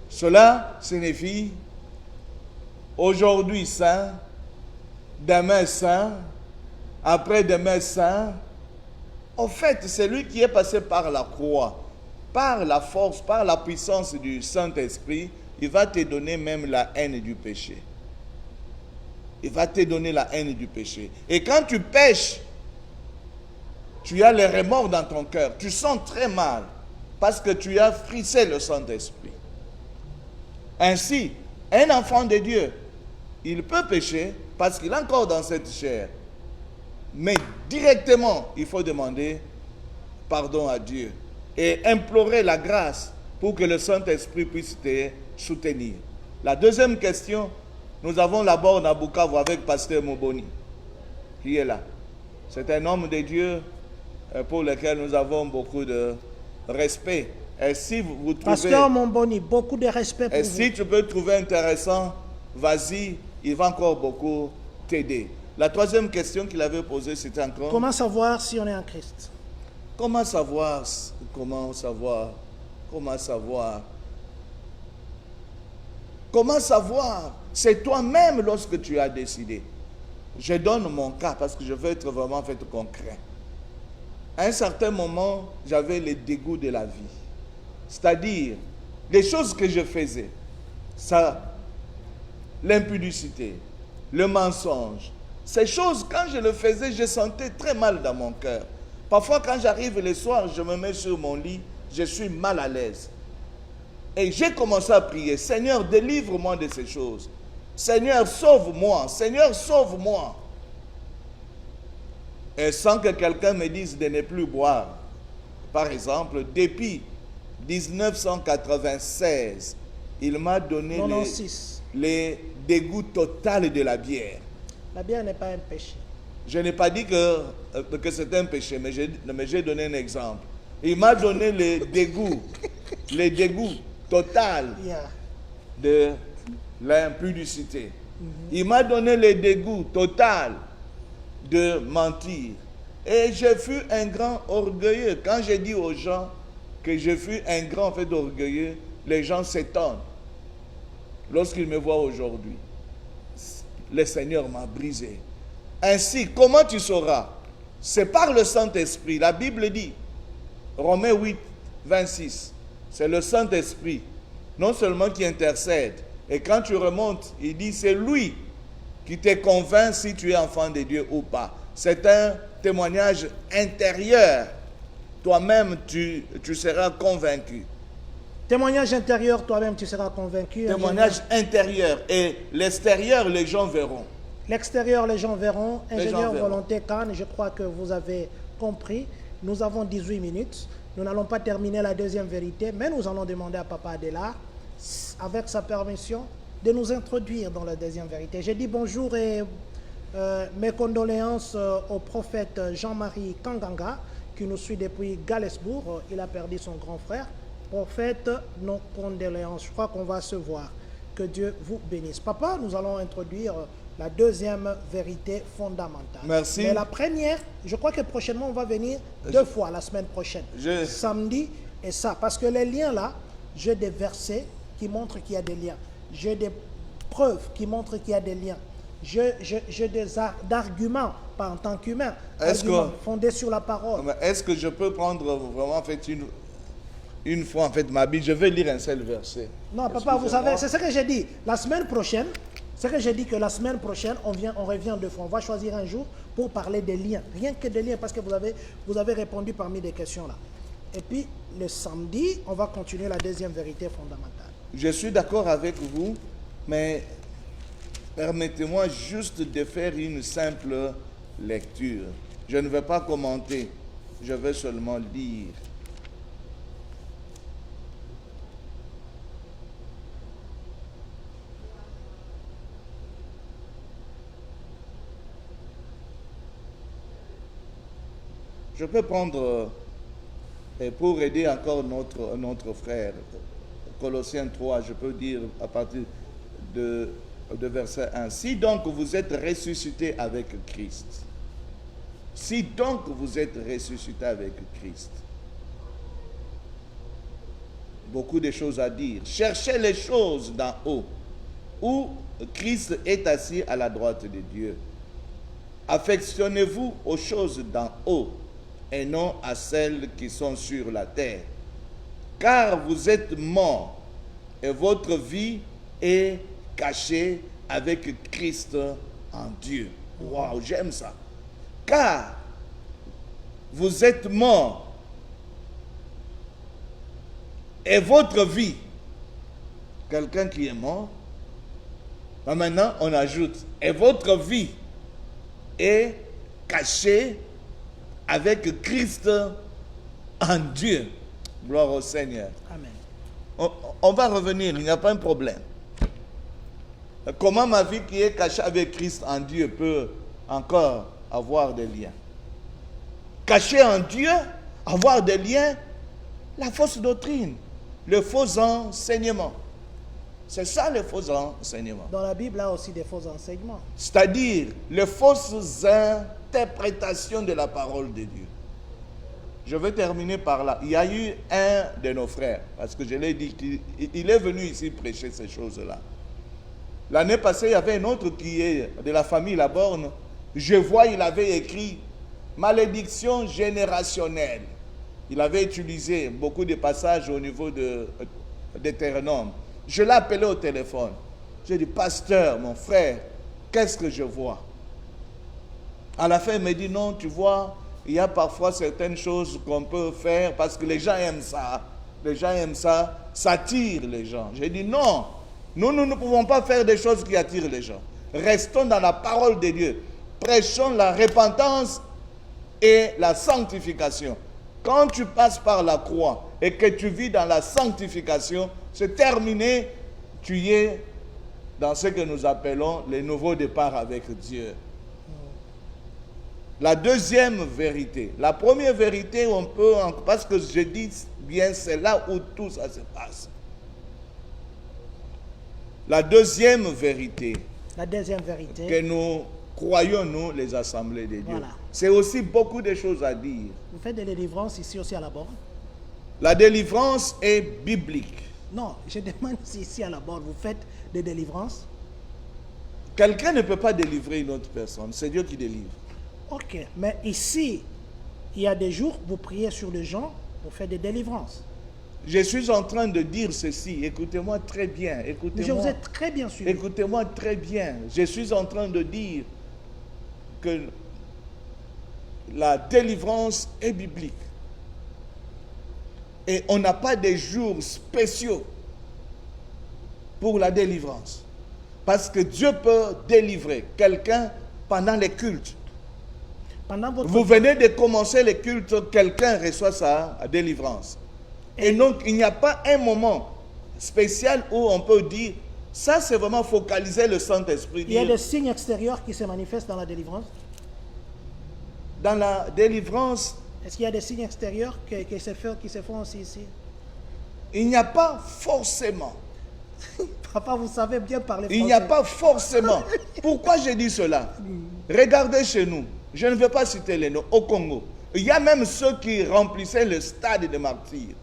Cela signifie aujourd'hui saint, demain saint, après-demain saint. En fait, c'est lui qui est passé par la croix, par la force, par la puissance du Saint-Esprit, il va te donner même la haine du péché. Il va te donner la haine du péché. Et quand tu pêches, tu as les remords dans ton cœur. Tu sens très mal parce que tu as frissé le Saint-Esprit. Ainsi, un enfant de Dieu, il peut pécher parce qu'il est encore dans cette chair. Mais directement, il faut demander pardon à Dieu et implorer la grâce pour que le Saint-Esprit puisse te soutenir. La deuxième question, nous avons la borne à Bukavu avec Pasteur Mouboni, qui est là. C'est un homme de Dieu pour lequel nous avons beaucoup de respect. Et si vous trouvez... Pasteur Mouboni, beaucoup de respect pour Et vous. si tu peux trouver intéressant, vas-y, il va encore beaucoup t'aider. La troisième question qu'il avait posée, c'était encore... Comment savoir si on est en Christ? Comment savoir? Comment savoir? Comment savoir? C'est toi-même lorsque tu as décidé. Je donne mon cas parce que je veux être vraiment fait concret. À un certain moment, j'avais le dégoût de la vie. C'est-à-dire, les choses que je faisais, ça, l'impudicité, le mensonge, ces choses, quand je le faisais, je sentais très mal dans mon cœur. Parfois, quand j'arrive le soir, je me mets sur mon lit, je suis mal à l'aise. Et j'ai commencé à prier, Seigneur, délivre-moi de ces choses. Seigneur, sauve-moi. Seigneur, sauve-moi. Et sans que quelqu'un me dise de ne plus boire. Par exemple, depuis 1996, il m'a donné les dégoûts total de la bière. La bière n'est pas un péché. Je n'ai pas dit que c'est un péché, mais j'ai donné un exemple. Il m'a donné les dégoûts total de l'impudicité. Il m'a donné les dégoûts total de mentir. Et je fus un grand orgueilleux. Quand je dis aux gens que je fus un grand fait orgueilleux, les gens s'étonnent. Lorsqu'ils me voient aujourd'hui, le Seigneur m'a brisé. Ainsi, comment tu sauras? C'est par le Saint-Esprit. La Bible dit, Romains 8, 26, c'est le Saint-Esprit, non seulement qui intercède. Et quand tu remontes, il dit, c'est lui qui te convainc si tu es enfant de Dieu ou pas. C'est un témoignage intérieur. Toi-même, tu seras convaincu. Témoignage intérieur, toi-même, tu seras convaincu. Témoignage intérieur. Et l'extérieur, les gens verront. L'extérieur, les gens verront. Ingénieur volontaire Khan, je crois que vous avez compris. Nous avons 18 minutes. Nous n'allons pas terminer la deuxième vérité, mais nous allons demander à Papa Adela, avec sa permission, de nous introduire dans la deuxième vérité. J'ai dit bonjour et mes condoléances au prophète Jean-Marie Kanganga, qui nous suit depuis Galesbourg. Il a perdu son grand frère. Prophète, nos condoléances. Je crois qu'on va se voir. Que Dieu vous bénisse. Papa, nous allons introduire la deuxième vérité fondamentale. Merci. Mais la première, je crois que prochainement, on va venir 2 fois la semaine prochaine. Samedi et ça. Parce que les liens là, j'ai des versets qui montrent qu'il y a des liens. J'ai des preuves qui montrent qu'il y a des liens. J'ai des arguments pas en tant qu'humain. Est-ce que- Argument fondé sur la parole. Mais est-ce que je peux prendre vraiment en fait une fois en fait ma Bible, je vais lire un seul verset. Non, papa, vous Excusez-moi. savez, c'est ce que j'ai dit. La semaine prochaine, c'est que j'ai dit que la semaine prochaine, on revient 2 fois. On va choisir un jour pour parler des liens. Rien que des liens, parce que vous avez répondu parmi des questions là. Et puis, le samedi, on va continuer la deuxième vérité fondamentale. Je suis d'accord avec vous, mais permettez-moi juste de faire une simple lecture. Je ne vais pas commenter, je vais seulement lire. Je peux prendre, et pour aider encore notre frère, Colossiens 3, je peux dire à partir de verset 1. Si donc vous êtes ressuscité avec Christ, si donc vous êtes ressuscité avec Christ, beaucoup de choses à dire. Cherchez les choses d'en haut, où Christ est assis à la droite de Dieu. Affectionnez-vous aux choses d'en haut, et non à celles qui sont sur la terre. Car vous êtes morts, et votre vie est cachée avec Christ en Dieu. Waouh, j'aime ça. Car vous êtes morts, et votre vie, quelqu'un qui est mort, maintenant on ajoute, et votre vie est cachée avec Christ en Dieu. Gloire au Seigneur. Amen. On va revenir, il n'y a pas un problème. Comment ma vie qui est cachée avec Christ en Dieu peut encore avoir des liens? Cachée en Dieu, avoir des liens, la fausse doctrine, le faux enseignement. C'est ça le faux enseignement. Dans la Bible, il y a aussi des faux enseignements. C'est-à-dire les fausses interprétations de la parole de Dieu. Je vais terminer par là. Il y a eu un de nos frères, parce que je l'ai dit, il est venu ici prêcher ces choses-là. L'année passée, il y avait un autre qui est de la famille Laborne. Je vois, il avait écrit « Malédiction générationnelle ». Il avait utilisé beaucoup de passages au niveau de Deutéronome. Je l'ai appelé au téléphone. J'ai dit « Pasteur, mon frère, qu'est-ce que je vois ?» À la fin, il me dit « Non, tu vois, il y a parfois certaines choses qu'on peut faire parce que les gens aiment ça. Les gens aiment ça, ça attire les gens. » J'ai dit « Non, nous ne pouvons pas faire des choses qui attirent les gens. Restons dans la parole de Dieu. Prêchons la repentance et la sanctification. Quand tu passes par la croix et que tu vis dans la sanctification, c'est terminé, tu es dans ce que nous appelons le nouveau départ avec Dieu. La deuxième vérité, la première vérité, on peut, parce que je dis bien, c'est là où tout ça se passe. La deuxième vérité, La deuxième vérité, que nous croyons, nous, les assemblées de Dieu, Voilà. c'est aussi beaucoup de choses à dire. vous faites des délivrances ici aussi à la borne? La délivrance est biblique. Non, je demande si ici à la borne, vous faites des délivrances? Quelqu'un ne peut pas délivrer une autre personne, c'est Dieu qui délivre. Ok, mais ici, il y a des jours, vous priez sur les gens, vous faites des délivrances. Je suis en train de dire ceci, écoutez-moi très bien, Mais je écoutez-moi. vous ai très bien suivi. Écoutez-moi très bien. Je suis en train de dire que la délivrance est biblique. Et on n'a pas des jours spéciaux pour la délivrance. Parce que Dieu peut délivrer quelqu'un pendant les cultes. Pendant votre Vous venez de commencer les cultes, quelqu'un reçoit sa délivrance. Et donc, il n'y a pas un moment spécial où on peut dire, ça c'est vraiment focaliser le Saint-Esprit. il y a Dire, des signes extérieurs qui se manifestent dans la délivrance. dans la délivrance, Est-ce qu'il y a des signes extérieurs qui se font aussi ici? il n'y a pas forcément. Papa, vous savez bien parler français. Il n'y a pas forcément. Pourquoi je dis cela? Regardez chez nous. Je ne vais pas citer les noms. Au Congo, il y a même ceux qui remplissaient le stade de martyrs,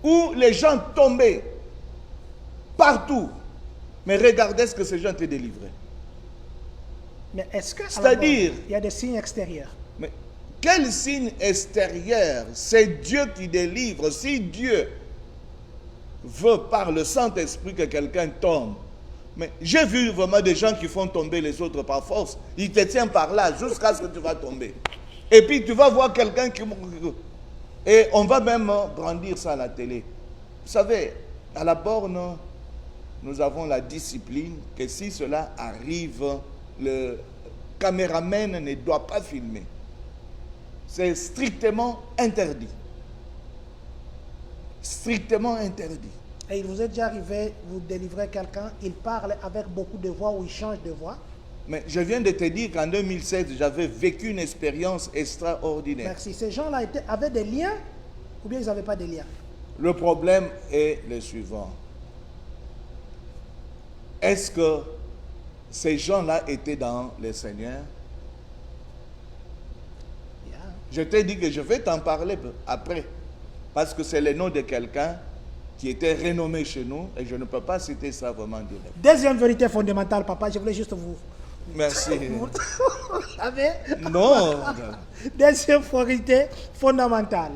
où les gens tombaient partout. Mais regardez ce que ces gens étaient délivrés. Mais est-ce que à la C'est-à-dire- mort, il y a des signes extérieurs? Mais quel signe extérieur? C'est Dieu qui délivre. Si Dieu veut par le Saint-Esprit que quelqu'un tombe, mais j'ai vu vraiment des gens qui font tomber les autres par force. Ils te tiennent par là jusqu'à ce que tu vas tomber. Et puis tu vas voir quelqu'un qui... Et on va même brandir ça à la télé. Vous savez, à la borne, nous avons la discipline que si cela arrive, le caméraman ne doit pas filmer. C'est strictement interdit. Strictement interdit. Et il vous est déjà arrivé, vous délivrez quelqu'un, il parle avec beaucoup de voix ou il change de voix? Mais je viens de te dire qu'en 2007, j'avais vécu une expérience extraordinaire. Merci. Ces gens-là avaient des liens ou bien ils n'avaient pas de liens? Le problème est le suivant. Est-ce que ces gens-là étaient dans le Seigneur? Yeah. Je t'ai dit que je vais t'en parler après. Parce que c'est le nom de quelqu'un qui était renommé chez nous et je ne peux pas citer ça vraiment direct. Deuxième vérité fondamentale, papa, je voulais juste vous... Merci. Vous savez? Non. Deuxième vérité fondamentale.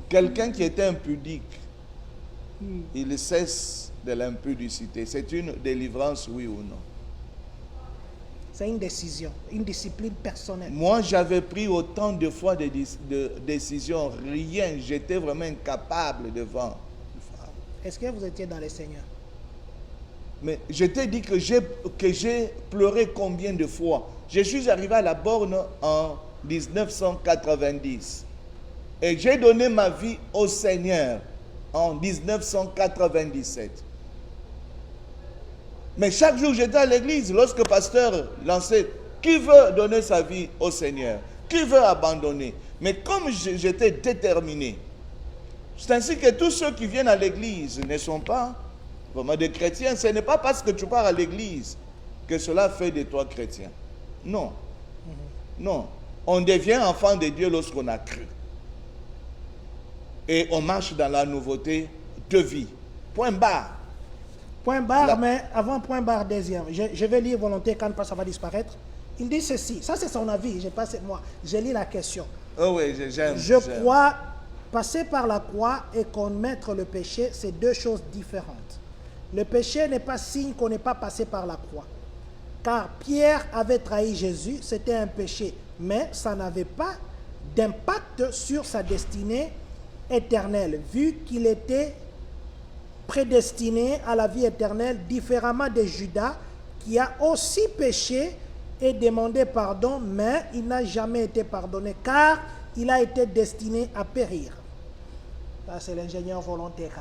Quelqu'un qui était impudique, il cesse de l'impudicité. C'est une délivrance, oui ou non? C'est une décision, une discipline personnelle. Moi, j'avais pris autant de fois de décisions, rien. J'étais vraiment incapable devant. Est-ce que vous étiez dans le Seigneur? Mais je t'ai dit que j'ai pleuré combien de fois. Je suis arrivé à la borne en 1990. Et j'ai donné ma vie au Seigneur en 1997. Mais chaque jour, j'étais à l'église. Lorsque le pasteur lançait, qui veut donner sa vie au Seigneur? Qui veut abandonner? Mais comme j'étais déterminé, c'est ainsi que tous ceux qui viennent à l'église ne sont pas vraiment des chrétiens. Ce n'est pas parce que tu pars à l'église que cela fait de toi chrétien. Non. Non. On devient enfant de Dieu lorsqu'on a cru. Et on marche dans la nouveauté de vie. Point barre. Point barre, Là. mais avant point barre, deuxième. Je vais lire volonté quand ça va disparaître. Il dit ceci. Ça, c'est son avis. Je passe moi. Je lis la question. Oh oui, j'aime. Je crois passer par la croix et commettre le péché, c'est deux choses différentes. Le péché n'est pas signe qu'on n'est pas passé par la croix. Car Pierre avait trahi Jésus, c'était un péché. Mais ça n'avait pas d'impact sur sa destinée éternelle, vu qu'il était prédestiné à la vie éternelle, différemment de Judas, qui a aussi péché et demandé pardon, mais il n'a jamais été pardonné, car il a été destiné à périr. Ça, c'est l'ingénieur volontaire.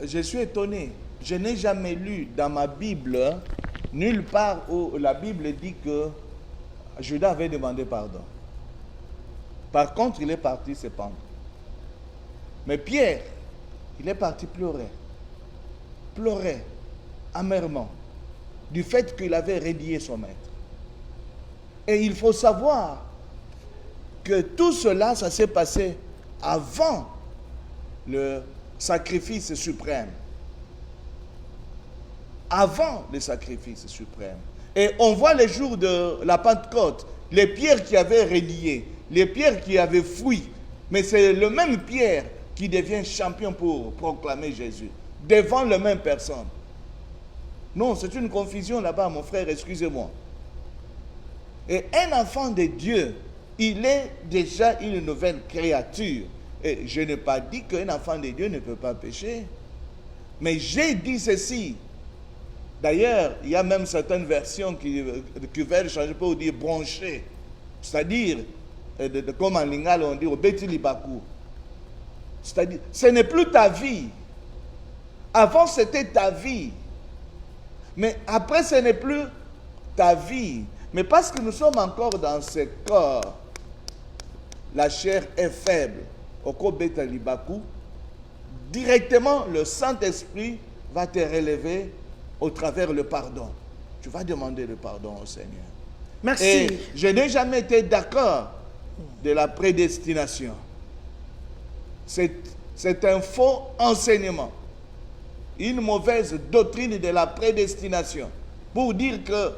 Je suis étonné. Je n'ai jamais lu dans ma Bible, nulle part où la Bible dit que Judas avait demandé pardon. Par contre, il est parti se pendre. Mais Pierre, il est parti pleurer. Pleurer amèrement du fait qu'il avait renié son maître. Et il faut savoir que tout cela, ça s'est passé avant le sacrifice suprême. Avant le sacrifice suprême. Et on voit les jours de la Pentecôte, les pierres qui avaient renié, les pierres qui avaient fui. Mais c'est le même Pierre qui devient champion pour proclamer Jésus, devant la même personne. Non, c'est une confusion là-bas, mon frère, excusez-moi. Et un enfant de Dieu, il est déjà une nouvelle créature. Et je n'ai pas dit qu'un enfant de Dieu ne peut pas pécher. Mais j'ai dit ceci. D'ailleurs, il y a même certaines versions qui veulent changer pour dire brancher. C'est-à-dire, comme en lingala on dit au beti libaku. C'est-à-dire, ce n'est plus ta vie. Avant, c'était ta vie. Mais après, ce n'est plus ta vie. Mais parce que nous sommes encore dans ce corps, la chair est faible. Oko beta libaku. Directement, le Saint-Esprit va te relever au travers le pardon. Tu vas demander le pardon au Seigneur. Merci. Et je n'ai jamais été d'accord de la prédestination. C'est un faux enseignement. Une mauvaise doctrine de la prédestination. Pour dire que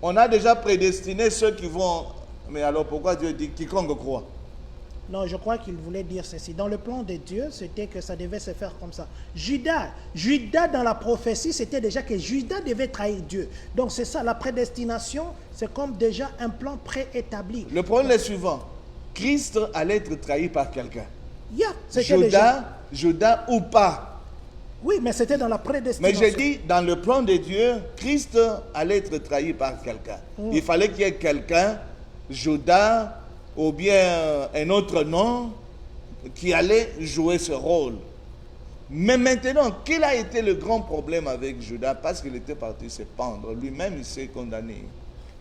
On a déjà prédestiné ceux qui vont... Mais alors pourquoi Dieu dit quiconque croit? Non, je crois qu'il voulait dire ceci. Dans le plan de Dieu, c'était que ça devait se faire comme ça. Judas dans la prophétie, c'était déjà que Judas devait trahir Dieu. Donc c'est ça, la prédestination, c'est comme déjà un plan préétabli. Le problème est suivant. Christ allait être trahi par quelqu'un. C'était déjà... Judas ou pas. Oui, mais c'était dans la prédestination. Mais j'ai dit, dans le plan de Dieu, Christ allait être trahi par quelqu'un. Il fallait qu'il y ait quelqu'un, Judas, ou bien un autre nom, qui allait jouer ce rôle. Mais maintenant, quel a été le grand problème avec Judas? Parce qu'il était parti se pendre. Lui-même, il s'est condamné.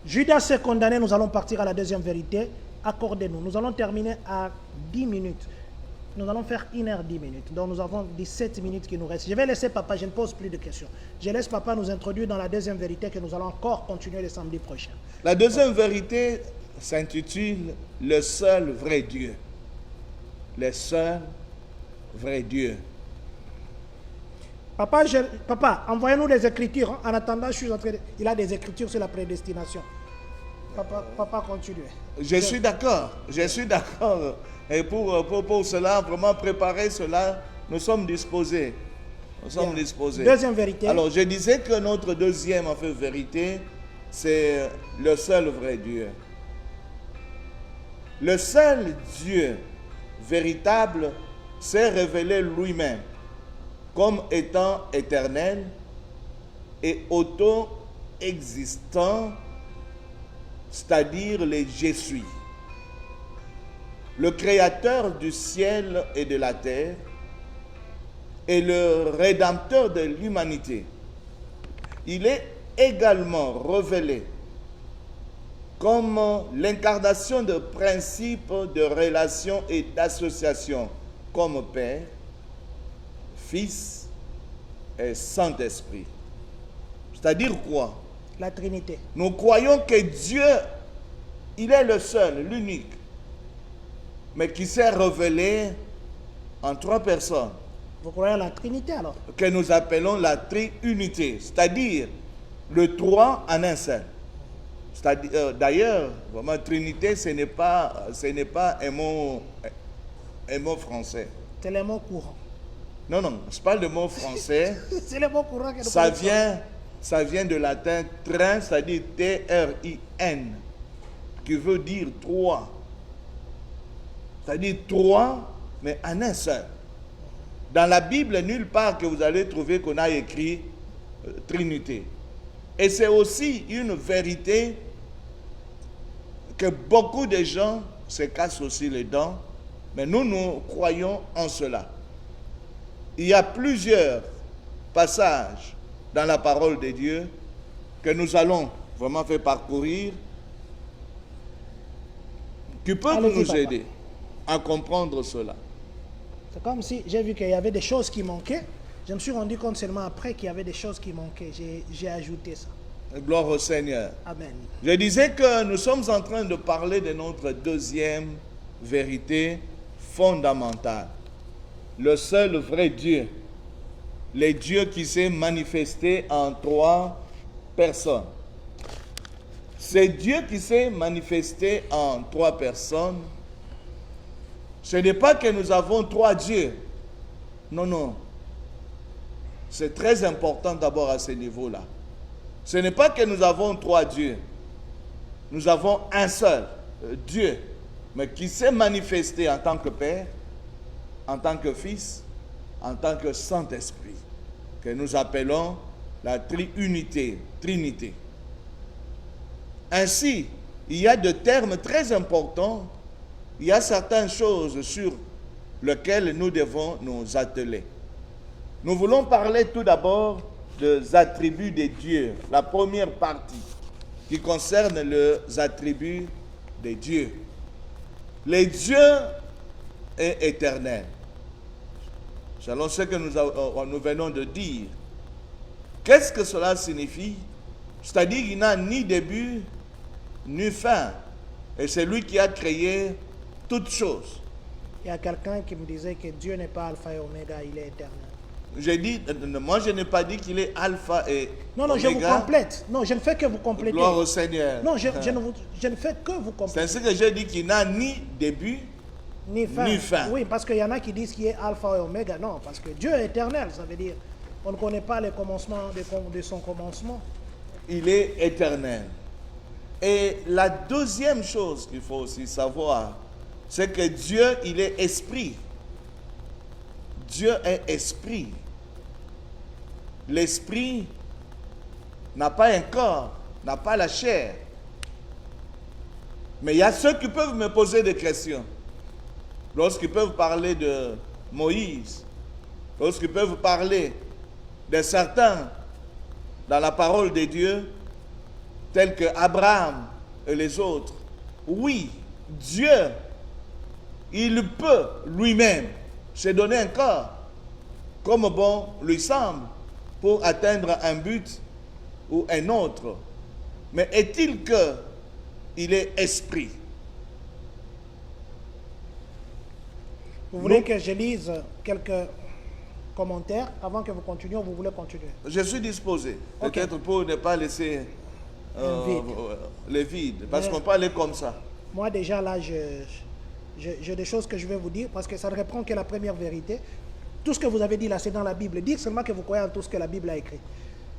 Judas s'est condamné. Nous allons partir à la deuxième vérité. Accordez-nous. Nous allons terminer à 10 minutes. Nous allons faire 1h10 minutes. Donc nous avons 17 minutes qui nous restent. Je vais laisser papa, je ne pose plus de questions. Je laisse papa nous introduire dans la deuxième vérité que nous allons encore continuer le samedi prochain. La deuxième vérité s'intitule « Le seul vrai Dieu ». Le seul vrai Dieu. Papa, envoyez-nous les écritures. Hein. En attendant, je suis en train de... Il a des écritures sur la prédestination. Papa, continue. Je suis d'accord. Et pour cela, vraiment préparer cela, nous sommes disposés. Deuxième vérité. Alors, je disais que notre deuxième vérité, c'est le seul vrai Dieu. Le seul Dieu véritable s'est révélé lui-même comme étant éternel et auto-existant, c'est-à-dire le Je suis. Le créateur du ciel et de la terre et le rédempteur de l'humanité. Il est également révélé comme l'incarnation de principes de relation et d'association comme Père, Fils et Saint-Esprit. C'est-à-dire quoi? La Trinité. Nous croyons que Dieu, il est le seul, l'unique, mais qui s'est révélé en 3 personnes. Vous croyez à la Trinité alors? Que nous appelons la triunité, c'est-à-dire le 3 en un seul. D'ailleurs, vraiment, Trinité, ce n'est pas un mot français. C'est le mot courant. Non, je parle de mot français. C'est le mot courant que nous ça vient de latin trin, c'est-à-dire T-R-I-N, qui veut dire 3. C'est-à-dire 3, mais en un seul. Dans la Bible, nulle part que vous allez trouver qu'on a écrit Trinité. Et c'est aussi une vérité que beaucoup de gens se cassent aussi les dents, mais nous croyons en cela. Il y a plusieurs passages dans la parole de Dieu que nous allons vraiment faire parcourir, qui peuvent nous aider à comprendre cela. C'est comme si j'ai vu qu'il y avait des choses qui manquaient. Je me suis rendu compte seulement après qu'il y avait des choses qui manquaient. J'ai ajouté ça. Gloire au Seigneur. Amen. Je disais que nous sommes en train de parler de notre deuxième vérité fondamentale. Le seul vrai Dieu. Le Dieu qui s'est manifesté en 3 personnes. C'est Dieu qui s'est manifesté en 3 personnes. Ce n'est pas que nous avons 3 dieux. Non. C'est très important d'abord à ce niveau-là. Ce n'est pas que nous avons 3 dieux. Nous avons un seul Dieu, mais qui s'est manifesté en tant que Père, en tant que Fils, en tant que Saint-Esprit, que nous appelons la triunité, Trinité. Ainsi, il y a des termes très importants. Il y a certaines choses sur lesquelles nous devons nous atteler. Nous voulons parler tout d'abord des attributs de Dieu, la première partie qui concerne les attributs de Dieu. Le Dieu est éternel. Selon ce que nous venons de dire. Qu'est-ce que cela signifie? C'est-à-dire qu'il n'a ni début, ni fin. Et c'est lui qui a créé toutes choses. Il y a quelqu'un qui me disait que Dieu n'est pas alpha et oméga, il est éternel. J'ai dit, moi je n'ai pas dit qu'il est alpha et Non, non, je vous oméga. complète. Non, je ne fais que vous compléter. Gloire au Seigneur. Non, je ne fais que vous C'est compléter. ainsi que j'ai dit qu'il n'a ni début. Ni fin. Ni fin. Oui, parce qu'il y en a qui disent qu'il est alpha et oméga. Non, parce que Dieu est éternel, ça veut dire on ne connaît pas les commencements de son commencement. Il est éternel. Et la deuxième chose qu'il faut aussi savoir, c'est que Dieu, il est esprit. Dieu est esprit. L'esprit n'a pas un corps, n'a pas la chair. Mais il y a ceux qui peuvent me poser des questions. Lorsqu'ils peuvent parler de Moïse, lorsqu'ils peuvent parler de certains dans la parole de Dieu, tels que Abraham et les autres, oui, Dieu, il peut lui-même se donner un corps comme bon lui semble pour atteindre un but ou un autre. Mais est-il que il est esprit? Vous voulez que je lise quelques commentaires avant que vous continuiez ou vous voulez continuer? Je suis disposé, Ok. peut-être pour ne pas laisser Un vide. le vide, parce Mais- qu'on peut aller comme ça. Moi déjà là, j'ai des choses que je vais vous dire parce que ça ne reprend que la première vérité. Tout ce que vous avez dit là, c'est dans la Bible. Dites seulement que vous croyez en tout ce que la Bible a écrit.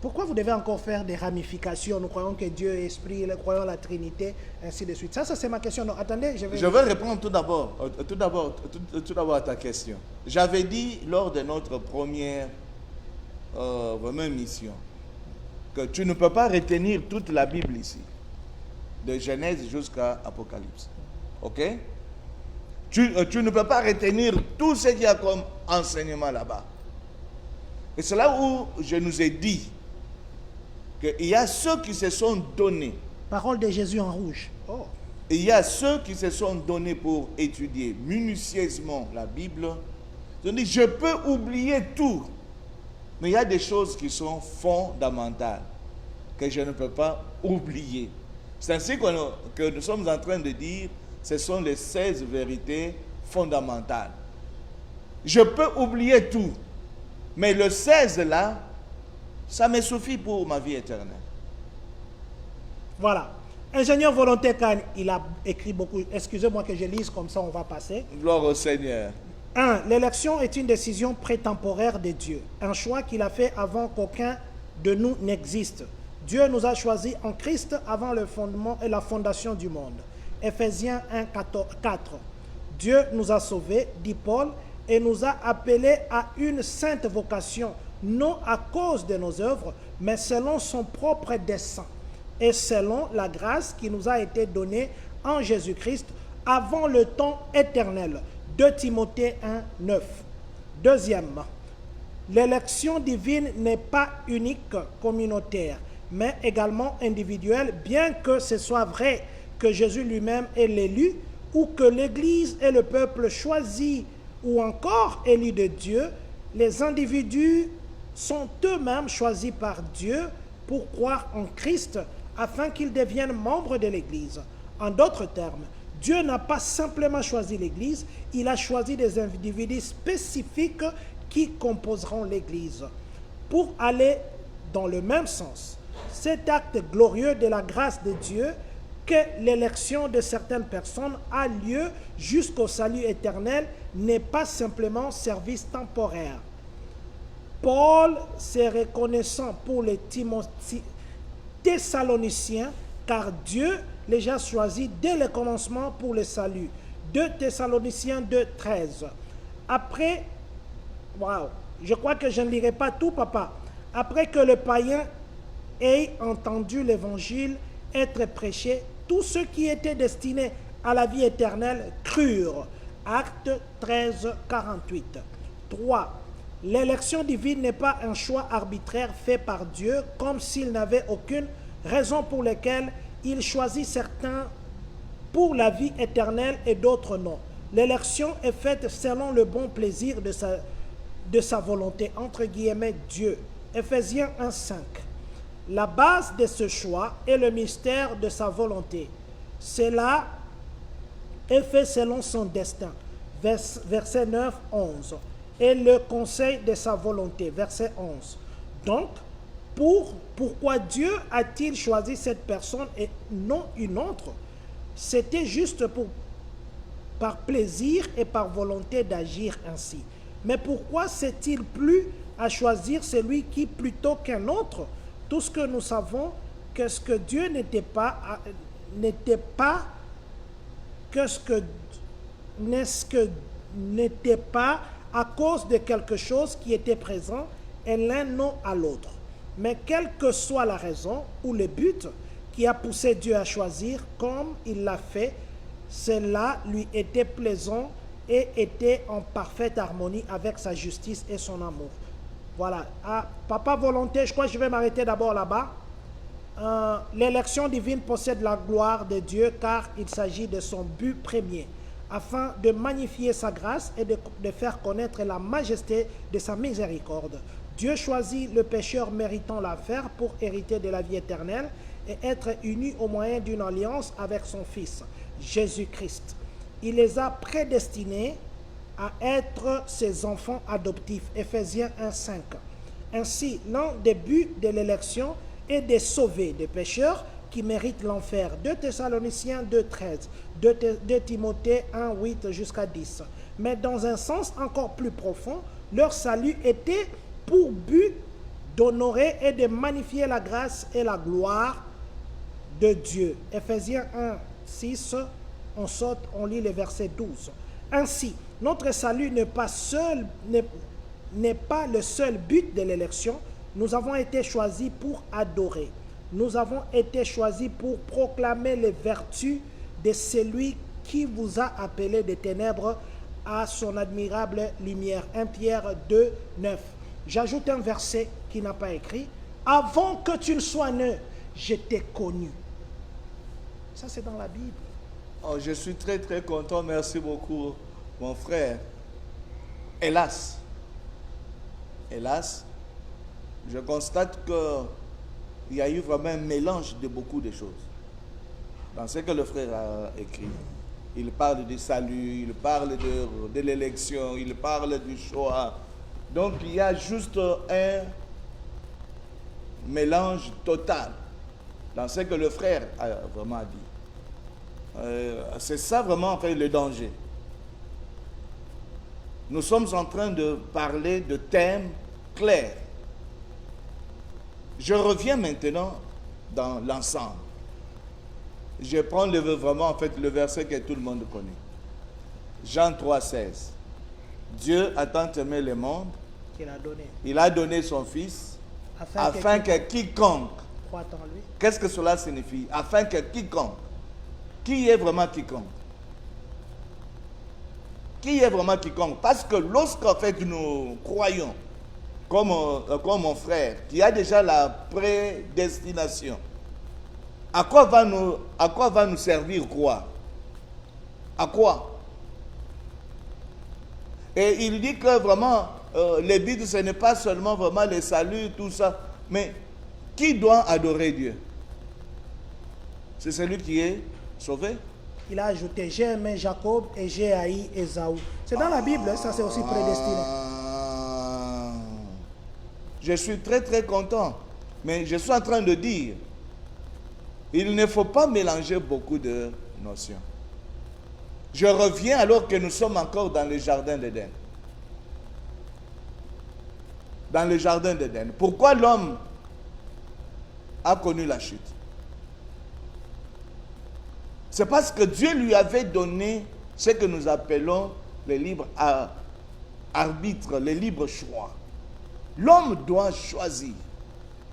Pourquoi vous devez encore faire des ramifications? Nous croyons que Dieu est esprit, nous croyons la Trinité, ainsi de suite. Ça c'est ma question. Non, attendez, je Je vais répondre tout d'abord à ta question. J'avais dit lors de notre première vraiment mission que tu ne peux pas retenir toute la Bible ici, de Genèse jusqu'à Apocalypse. Ok? Tu ne peux pas retenir tout ce qu'il y a comme enseignement là-bas. Et c'est là où je nous ai dit qu'il y a ceux qui se sont donnés. Parole de Jésus en rouge. Oh. Et il y a ceux qui se sont donnés pour étudier minutieusement la Bible. Ils ont dit, je peux oublier tout. Mais il y a des choses qui sont fondamentales, que je ne peux pas oublier. C'est ainsi que nous sommes en train de dire, ce sont les 16 vérités fondamentales. Je peux oublier tout. Mais le 16 là, ça me suffit pour ma vie éternelle. Voilà. Ingénieur volontaire Khan, il a écrit beaucoup. Excusez-moi que je lise comme ça, on va passer. Gloire au Seigneur. 1. L'élection est une décision prétemporaire de Dieu, un choix qu'il a fait avant qu'aucun de nous n'existe. Dieu nous a choisis en Christ avant le fondement et la fondation du monde. Éphésiens 1, 4. Dieu nous a sauvés, dit Paul, et nous a appelés à une sainte vocation, non à cause de nos œuvres, mais selon son propre dessein, et selon la grâce qui nous a été donnée en Jésus-Christ avant le temps éternel. 2 Timothée 1, 9. Deuxième, l'élection divine n'est pas unique, communautaire, mais également individuelle, bien que ce soit vrai que Jésus lui-même est l'élu, ou que l'Église est le peuple choisi, ou encore élu de Dieu. Les individus sont eux-mêmes choisis par Dieu pour croire en Christ, afin qu'ils deviennent membres de l'Église. En d'autres termes, Dieu n'a pas simplement choisi l'Église, il a choisi des individus spécifiques qui composeront l'Église. Pour aller dans le même sens, cet acte glorieux de la grâce de Dieu, que l'élection de certaines personnes a lieu jusqu'au salut éternel, n'est pas simplement service temporaire. Paul s'est reconnaissant pour les Thessaloniciens, car Dieu les a choisis dès le commencement pour le salut. 2 Thessaloniciens 2, 13. Après, je crois que je ne lirai pas tout, papa. Après que le païen ait entendu l'évangile être prêché, tous ceux qui étaient destinés à la vie éternelle crurent. Acte 13, 48. 3. L'élection divine n'est pas un choix arbitraire fait par Dieu, comme s'il n'avait aucune raison pour laquelle il choisit certains pour la vie éternelle et d'autres non. L'élection est faite selon le bon plaisir de sa volonté, entre guillemets, Dieu. Éphésiens 1, 5. La base de ce choix est le mystère de sa volonté. Cela est fait selon son destin. Verset 9, 11. et le conseil de sa volonté. Verset 11. Donc, pourquoi Dieu a-t-il choisi cette personne et non une autre? C'était juste par plaisir et par volonté d'agir ainsi. Mais pourquoi s'est-il plu à choisir celui qui plutôt qu'un autre? Tout ce que nous savons, que ce que Dieu n'était pas à cause de quelque chose qui était présent et l'un non à l'autre. Mais quelle que soit la raison ou le but qui a poussé Dieu à choisir comme il l'a fait, cela lui était plaisant et était en parfaite harmonie avec sa justice et son amour. Voilà. Ah, papa volonté, je crois que je vais m'arrêter d'abord là-bas. L'élection divine possède la gloire de Dieu car il s'agit de son but premier, afin de magnifier sa grâce et de faire connaître la majesté de sa miséricorde. Dieu choisit le pécheur méritant l'affaire pour hériter de la vie éternelle et être uni au moyen d'une alliance avec son Fils, Jésus-Christ. Il les a prédestinés à être ses enfants adoptifs. Éphésiens 1,5. Ainsi, l'un des buts de l'élection est de sauver des pécheurs qui méritent l'enfer. 2 Thessaloniciens 2,13, 2 Timothée 1,8 jusqu'à 10. Mais dans un sens encore plus profond, leur salut était pour but d'honorer et de magnifier la grâce et la gloire de Dieu. Éphésiens 1,6, on saute, on lit le verset 12. Ainsi, notre salut n'est pas le seul but de l'élection. Nous avons été choisis pour adorer. Nous avons été choisis pour proclamer les vertus de celui qui vous a appelé des ténèbres à son admirable lumière. 1 Pierre 2, 9. J'ajoute un verset qui n'a pas écrit. Avant que tu ne sois né, je t'ai connu. Ça, c'est dans la Bible. Oh, je suis très très content. Merci beaucoup, mon frère. Hélas, je constate qu'il y a eu vraiment un mélange de beaucoup de choses dans ce que le frère a écrit. Il parle du salut, il parle de l'élection, il parle du choix. Donc il y a juste un mélange total dans ce que le frère a vraiment dit. C'est ça vraiment en fait le danger. Nous sommes en train de parler de thèmes clairs. Je reviens maintenant dans l'ensemble. Je prends vraiment en fait le verset que tout le monde connaît. Jean 3,16. Dieu a tant aimé le monde Qu'il a donné. Il a donné son Fils afin que quiconque croit en lui. Qu'est-ce que cela signifie? Afin que quiconque. Qui est vraiment quiconque? Qui est vraiment quiconque? Parce que lorsqu'en fait nous croyons, comme mon frère, qui a déjà la prédestination, à quoi va nous servir croire? À quoi? Et il dit que vraiment, le but, ce n'est pas seulement vraiment le salut, tout ça, mais qui doit adorer Dieu? C'est celui qui est sauvé. Il a ajouté, j'ai aimé Jacob et j'ai haï Ésaü. C'est dans la Bible, ça c'est aussi prédestiné. Je suis très très content, mais je suis en train de dire, il ne faut pas mélanger beaucoup de notions. Je reviens alors que nous sommes encore dans le jardin d'Éden. Dans le jardin d'Éden. Pourquoi l'homme a connu la chute? C'est parce que Dieu lui avait donné ce que nous appelons le libre arbitre, le libre choix. L'homme doit choisir.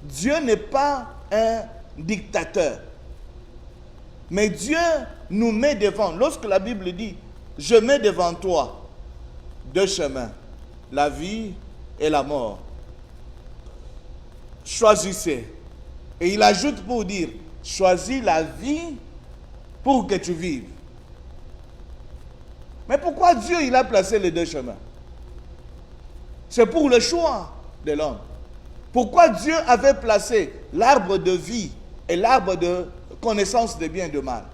Dieu n'est pas un dictateur. Mais Dieu nous met devant. Lorsque la Bible dit, je mets devant toi deux chemins, la vie et la mort. Choisissez. Et il ajoute pour dire, choisis la vie pour que tu vives. Mais pourquoi Dieu il a placé les deux chemins? C'est pour le choix de l'homme. Pourquoi Dieu avait placé l'arbre de vie et l'arbre de connaissance de bien et de mal?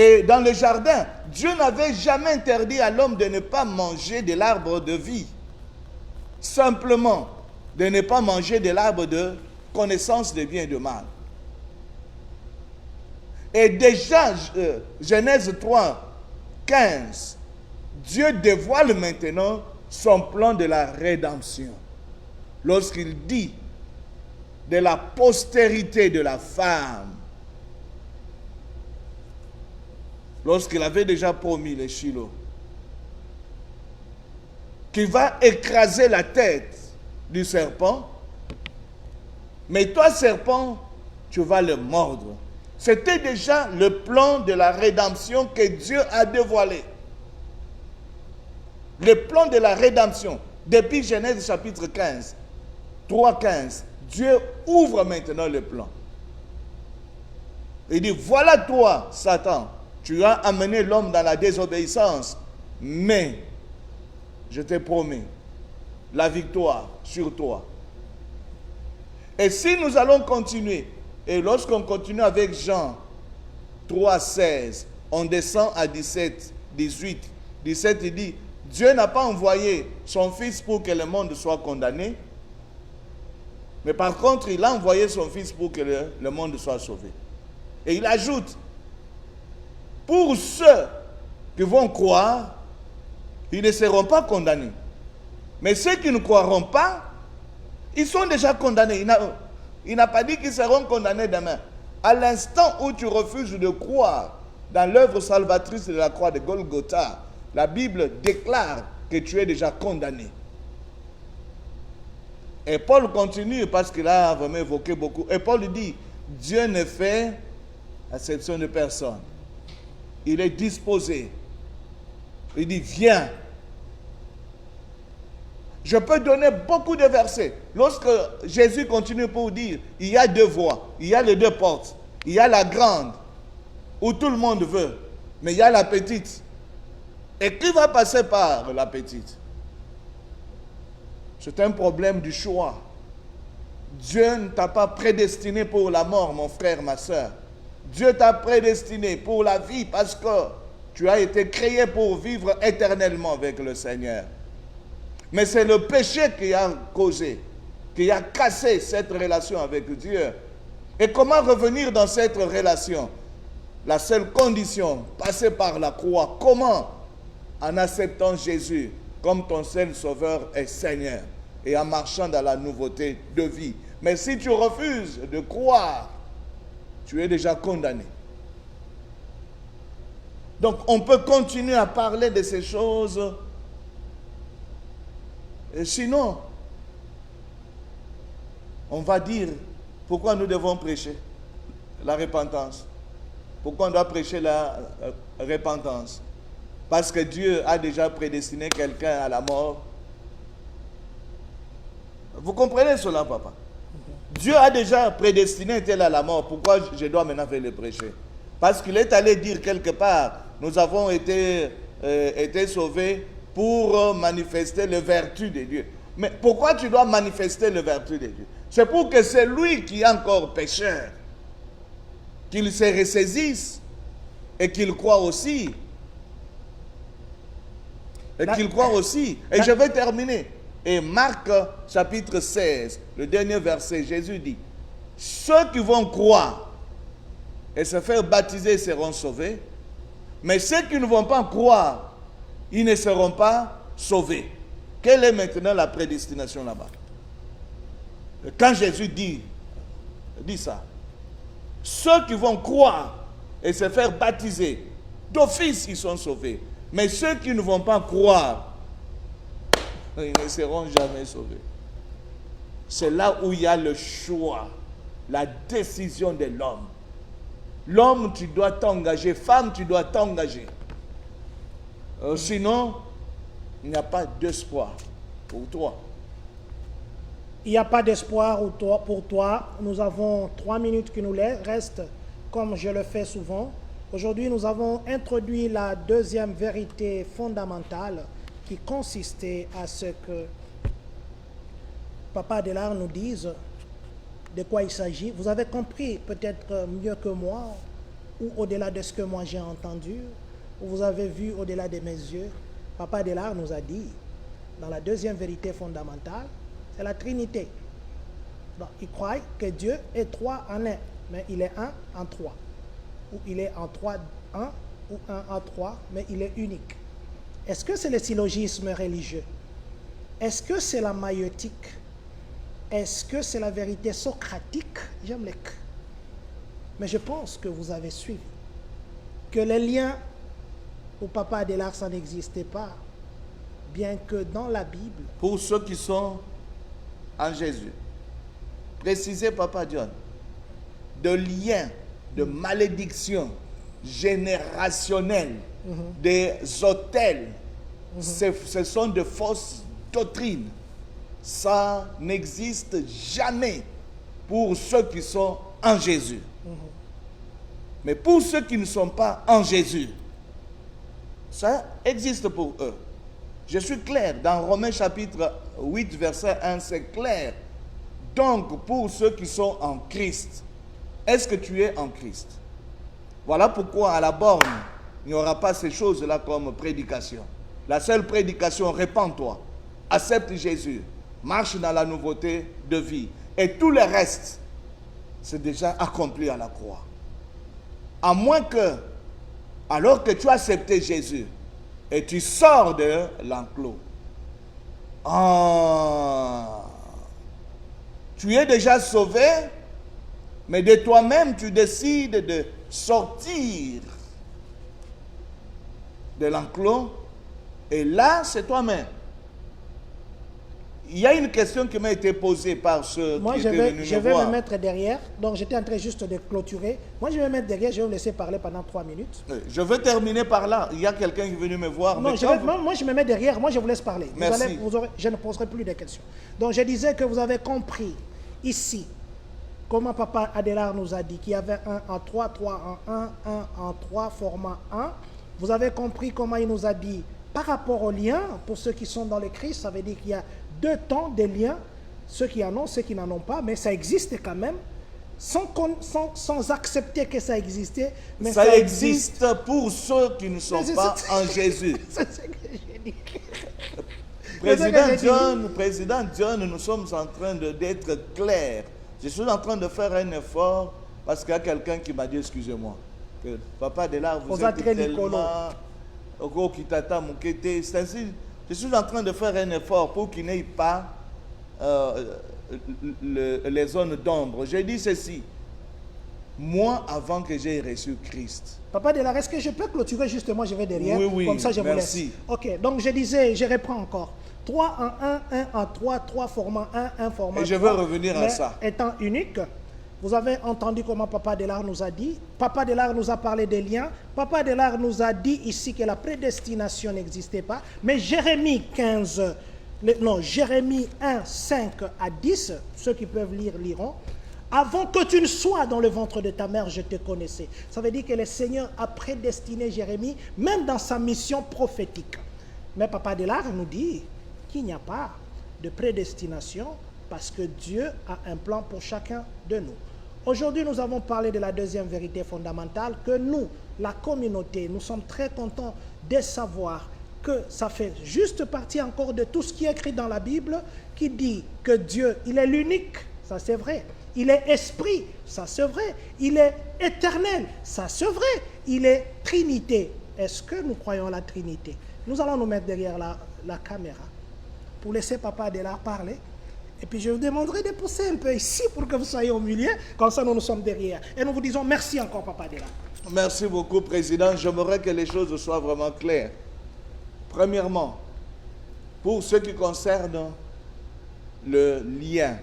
Et dans le jardin, Dieu n'avait jamais interdit à l'homme de ne pas manger de l'arbre de vie. Simplement, de ne pas manger de l'arbre de connaissance de bien et de mal. Et déjà, Genèse 3, 15, Dieu dévoile maintenant son plan de la rédemption. Lorsqu'il dit de la postérité de la femme, lorsqu'il avait déjà promis les Shiloh, qui va écraser la tête du serpent, mais toi, serpent, tu vas le mordre. C'était déjà le plan de la rédemption que Dieu a dévoilé. Le plan de la rédemption, depuis Genèse chapitre 15, 3:15, Dieu ouvre maintenant le plan. Il dit, voilà toi, Satan, tu as amené l'homme dans la désobéissance, mais je te promets la victoire sur toi. Et si nous allons continuer, et lorsqu'on continue avec Jean 3:16, on descend à 17, 18. 17, il dit, Dieu n'a pas envoyé son Fils pour que le monde soit condamné, mais par contre, il a envoyé son Fils pour que le monde soit sauvé. Et il ajoute, pour ceux qui vont croire, ils ne seront pas condamnés. Mais ceux qui ne croiront pas, ils sont déjà condamnés. Il n'a pas dit qu'ils seront condamnés demain. À l'instant où tu refuses de croire dans l'œuvre salvatrice de la croix de Golgotha, la Bible déclare que tu es déjà condamné. Et Paul continue parce qu'il a vraiment évoqué beaucoup. Et Paul dit, Dieu ne fait exception de personne. Il est disposé. Il dit, viens. Je peux donner beaucoup de versets. Lorsque Jésus continue pour dire, il y a deux voies, il y a les deux portes, il y a la grande, où tout le monde veut, mais il y a la petite. Et qui va passer par la petite? C'est un problème du choix. Dieu ne t'a pas prédestiné pour la mort, mon frère, ma soeur. Dieu t'a prédestiné pour la vie parce que tu as été créé pour vivre éternellement avec le Seigneur. Mais c'est le péché qui a causé, qui a cassé cette relation avec Dieu. Et comment revenir dans cette relation? La seule condition, passer par la croix. Comment? En acceptant Jésus comme ton seul sauveur et Seigneur et en marchant dans la nouveauté de vie. Mais si tu refuses de croire, tu es déjà condamné. Donc on peut continuer à parler de ces choses. Et sinon, on va dire pourquoi nous devons prêcher la repentance. Pourquoi on doit prêcher la repentance? Parce que Dieu a déjà prédestiné quelqu'un à la mort. Vous comprenez cela, papa? Dieu a déjà prédestiné tel à la mort. Pourquoi je dois maintenant faire le prêcher? Parce qu'il est allé dire quelque part, nous avons été sauvés pour manifester les vertus de Dieu. Mais pourquoi tu dois manifester les vertus de Dieu? C'est pour que celui qui est encore pécheur, qu'il se ressaisisse et qu'il croit aussi. Et qu'il croit aussi. Et je vais terminer. Et Marc chapitre 16, le dernier verset, Jésus dit, ceux qui vont croire et se faire baptiser seront sauvés, mais ceux qui ne vont pas croire, ils ne seront pas sauvés. Quelle est maintenant la prédestination là-bas? Quand Jésus dit ça, ceux qui vont croire et se faire baptiser, d'office ils sont sauvés. Mais ceux qui ne vont pas croire, ils ne seront jamais sauvés. C'est là où il y a le choix, la décision de l'homme. L'homme, tu dois t'engager. Femme, tu dois t'engager. Sinon, il n'y a pas d'espoir pour toi. Il n'y a pas d'espoir pour toi. Nous avons 3 minutes qui nous restent, comme je le fais souvent. Aujourd'hui, nous avons introduit la deuxième vérité fondamentale qui consistait à ce que Papa Adélard nous dise de quoi il s'agit. Vous avez compris peut-être mieux que moi ou au-delà de ce que moi j'ai entendu, ou vous avez vu au-delà de mes yeux, Papa Adélard nous a dit, dans la deuxième vérité fondamentale, c'est la Trinité. Donc, il croit que Dieu est trois en un, mais il est un en trois. Ou il est en trois, un, ou un en trois, mais il est unique. Est-ce que c'est le syllogisme religieux? Est-ce que c'est la maïeutique? Est-ce que c'est la vérité socratique? J'aime les que. Mais je pense que vous avez suivi que les liens au Papa Adélard, ça n'existait pas, bien que dans la Bible... Pour ceux qui sont en Jésus, précisez Papa John, de liens, de malédictions générationnelles, des autels, ce sont de fausses doctrines. Ça n'existe jamais pour ceux qui sont en Jésus. Mais pour ceux qui ne sont pas en Jésus, ça existe pour eux. Je suis clair, dans Romains chapitre 8, verset 1, c'est clair. Donc, pour ceux qui sont en Christ, est-ce que tu es en Christ? Voilà pourquoi à la borne, il n'y aura pas ces choses-là comme prédication. La seule prédication, répands-toi, accepte Jésus, marche dans la nouveauté de vie. Et tout le reste, c'est déjà accompli à la croix. À moins que, alors que tu as accepté Jésus, et tu sors de l'enclos, tu es déjà sauvé, mais de toi-même, tu décides de sortir de l'enclos, et là, c'est toi-même. Il y a une question qui m'a été posée par ceux qui étaient venus je me vais voir. me mettre derrière. Donc, j'étais en train juste de clôturer. Moi, je vais me mettre derrière. Je vais vous laisser parler pendant 3 minutes. Je veux terminer par là. Il y a quelqu'un qui est venu me voir. Non, moi, je me mets derrière. Moi, je vous laisse parler. Merci. Je ne poserai plus de questions. Donc, je disais que vous avez compris ici comment Papa Adélard nous a dit qu'il y avait 1 en 3, 3 en 1, 1 en 3, format 1. Vous avez compris comment il nous a dit par rapport aux liens, pour ceux qui sont dans le Christ, ça veut dire qu'il y a 2 temps de liens, ceux qui en ont, ceux qui n'en ont pas, mais ça existe quand même, sans accepter que ça existait. Mais ça existe pour ceux qui ne sont pas en Jésus. C'est ce que j'ai dit. Président John, nous sommes en train d'être clairs. Je suis en train de faire un effort parce qu'il y a quelqu'un qui m'a dit, excusez-moi, que Papa Adélard, vous êtes tellement... C'est ainsi, je suis en train de faire un effort pour qu'il n'y ait pas les zones d'ombre. J'ai dit ceci. Moi, avant que j'aie reçu Christ. Papa Adélard, est-ce que je peux clôturer justement? Je vais derrière. Oui, comme ça, je merci. vous laisse. Ok, donc je disais, je reprends encore. 3 en 1, 1 en 3, 3 format 1, 1 format 3. Et je veux revenir à ça. Étant unique, vous avez entendu comment Papa Adélard nous a dit. Papa Adélard nous a parlé des liens. Papa Adélard nous a dit ici que la prédestination n'existait pas. Mais Jérémie 1, 5 à 10, ceux qui peuvent lire, liront. Avant que tu ne sois dans le ventre de ta mère, je te connaissais. Ça veut dire que le Seigneur a prédestiné Jérémie, même dans sa mission prophétique. Mais Papa Adélard nous dit qu'il n'y a pas de prédestination parce que Dieu a un plan pour chacun de nous. Aujourd'hui, nous avons parlé de la deuxième vérité fondamentale, que nous, la communauté, nous sommes très contents de savoir que ça fait juste partie encore de tout ce qui est écrit dans la Bible, qui dit que Dieu, il est l'unique, ça c'est vrai. Il est esprit, ça c'est vrai. Il est éternel, ça c'est vrai. Il est Trinité. Est-ce que nous croyons à la Trinité? Nous allons nous mettre derrière la caméra pour laisser Papa Adélard parler. Et puis je vous demanderai de pousser un peu ici pour que vous soyez au milieu. Comme ça, nous sommes derrière. Et nous vous disons merci encore, Papa Adélard. Merci beaucoup, Président. J'aimerais que les choses soient vraiment claires. Premièrement, pour ce qui concerne le lien,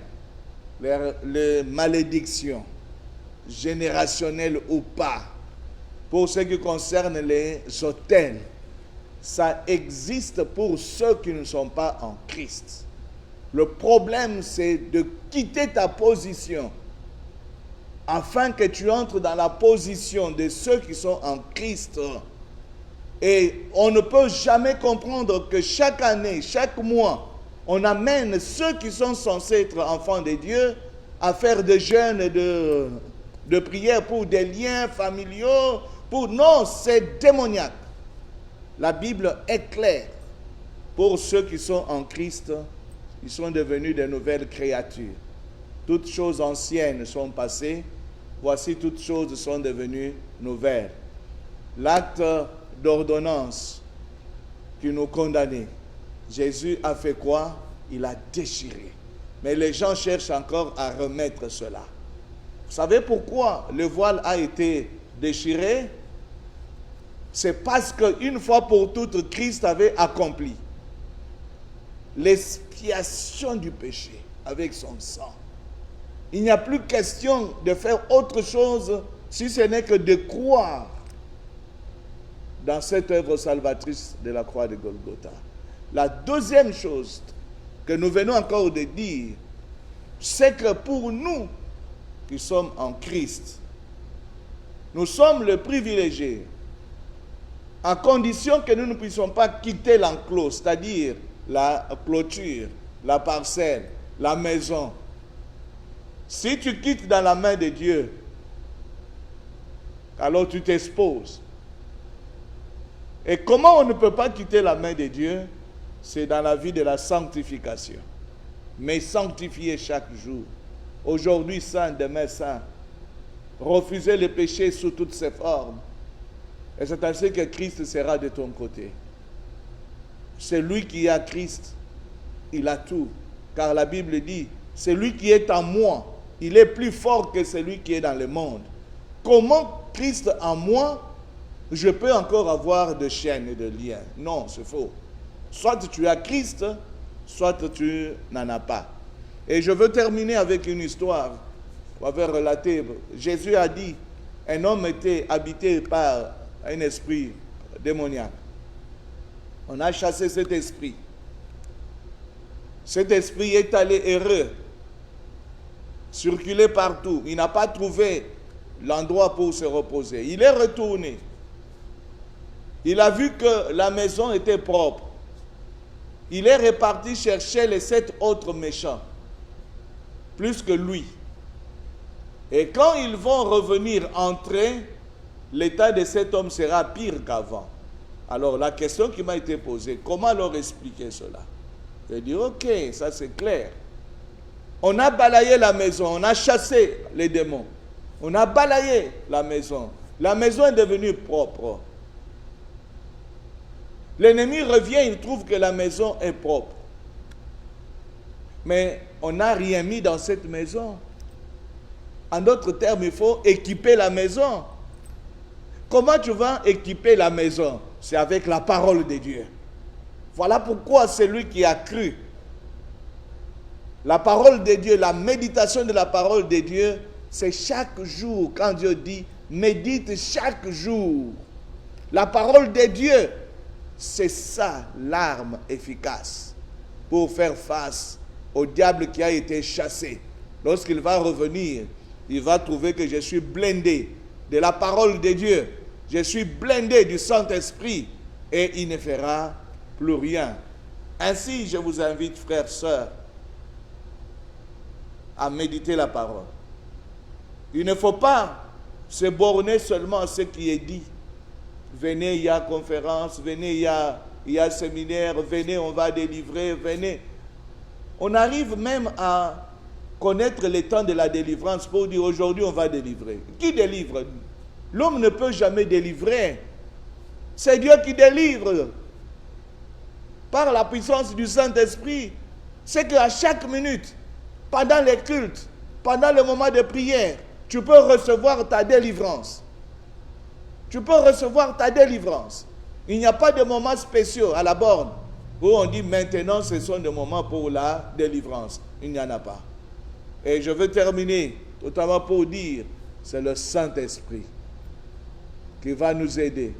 les malédictions, générationnelles ou pas, pour ce qui concerne les autels, ça existe pour ceux qui ne sont pas en Christ. Le problème, c'est de quitter ta position afin que tu entres dans la position de ceux qui sont en Christ. Et on ne peut jamais comprendre que chaque année, chaque mois, on amène ceux qui sont censés être enfants de Dieu à faire des jeûnes de prière pour des liens familiaux, Non, c'est démoniaque. La Bible est claire. Pour ceux qui sont en Christ, ils sont devenus de nouvelles créatures. Toutes choses anciennes sont passées, voici toutes choses sont devenues nouvelles. L'acte d'ordonnance qui nous condamnait, Jésus a fait quoi? Il a déchiré. Mais les gens cherchent encore à remettre cela. Vous savez pourquoi le voile a été déchiré? C'est parce qu'une fois pour toutes, Christ avait accompli l'expiation du péché avec son sang. Il n'y a plus question de faire autre chose si ce n'est que de croire dans cette œuvre salvatrice de la croix de Golgotha. La deuxième chose que nous venons encore de dire, c'est que pour nous qui sommes en Christ, nous sommes le privilégié, à condition que nous ne puissions pas quitter l'enclos, c'est-à-dire la clôture, la parcelle, la maison. Si tu quittes dans la main de Dieu, alors tu t'exposes. Et comment on ne peut pas quitter la main de Dieu? C'est dans la vie de la sanctification. Mais sanctifier chaque jour. Aujourd'hui saint, demain saint. Refuser le péché sous toutes ses formes. Et c'est ainsi que Christ sera de ton côté. Celui qui a Christ, il a tout. Car la Bible dit, celui qui est en moi, il est plus fort que celui qui est dans le monde. Comment Christ en moi, je peux encore avoir de chaînes et de liens? Non, c'est faux. Soit tu as Christ, soit tu n'en as pas. Et je veux terminer avec une histoire. On va relater. Jésus a dit, un homme était habité par un esprit démoniaque. On a chassé cet esprit. Cet esprit est allé errer, circuler partout. Il n'a pas trouvé l'endroit pour se reposer. Il est retourné. Il a vu que la maison était propre. Il est reparti chercher les 7 autres méchants, plus que lui. Et quand ils vont revenir entrer, l'état de cet homme sera pire qu'avant. Alors la question qui m'a été posée, comment leur expliquer cela? Je dis, ok, ça c'est clair. On a balayé la maison, on a chassé les démons. On a balayé la maison. La maison est devenue propre. L'ennemi revient, il trouve que la maison est propre. Mais on n'a rien mis dans cette maison. En d'autres termes, il faut équiper la maison. Comment tu vas équiper la maison? C'est avec la parole de Dieu. Voilà pourquoi celui qui a cru, la parole de Dieu, la méditation de la parole de Dieu, c'est chaque jour, quand Dieu dit, médite chaque jour. La parole de Dieu, c'est ça l'arme efficace pour faire face au diable qui a été chassé. Lorsqu'il va revenir, il va trouver que je suis blindé de la parole de Dieu. Je suis blindé du Saint-Esprit et il ne fera plus rien. Ainsi, je vous invite, frères, sœurs, à méditer la parole. Il ne faut pas se borner seulement à ce qui est dit. Venez, il y a conférence, venez, il y a séminaire, venez, on va délivrer, venez. On arrive même à connaître les temps de la délivrance pour dire aujourd'hui on va délivrer. Qui délivre? L'homme ne peut jamais délivrer. C'est Dieu qui délivre. Par la puissance du Saint-Esprit. C'est qu'à chaque minute, pendant les cultes, pendant le moment de prière, tu peux recevoir ta délivrance. Tu peux recevoir ta délivrance. Il n'y a pas de moments spéciaux à la borne où on dit maintenant ce sont des moments pour la délivrance. Il n'y en a pas. Et je veux terminer totalement pour dire, c'est le Saint-Esprit qui va nous aider,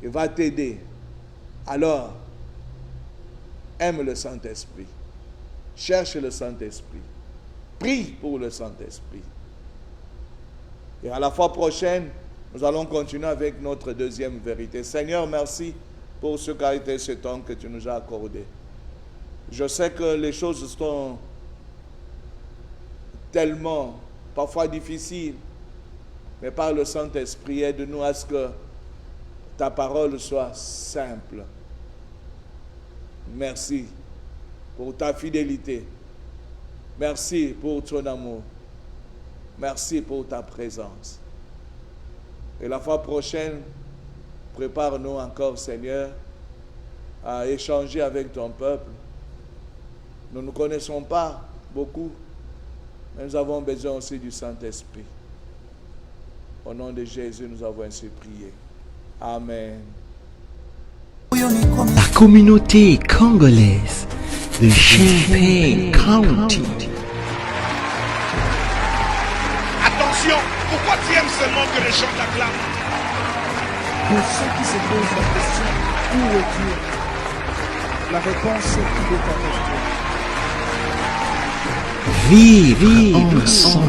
qui va t'aider. Alors, aime le Saint-Esprit. Cherche le Saint-Esprit. Prie pour le Saint-Esprit. Et à la fois prochaine, nous allons continuer avec notre deuxième vérité. Seigneur, merci pour ce qu'a été ce temps que tu nous as accordé. Je sais que les choses sont tellement, parfois difficiles. mais par le Saint-Esprit, aide-nous à ce que ta parole soit simple. Merci pour ta fidélité. Merci pour ton amour. Merci pour ta présence. Et la fois prochaine, prépare-nous encore, Seigneur, à échanger avec ton peuple. Nous ne connaissons pas beaucoup, mais nous avons besoin aussi du Saint-Esprit. Au nom de Jésus, nous avons ainsi prié. Amen. La communauté congolaise de Champaign County. Attention, pourquoi tu aimes seulement que les gens t'acclament? Pour ceux qui se posent la question, où est Dieu? La réponse est qu'il est avec toi. Vive ensemble.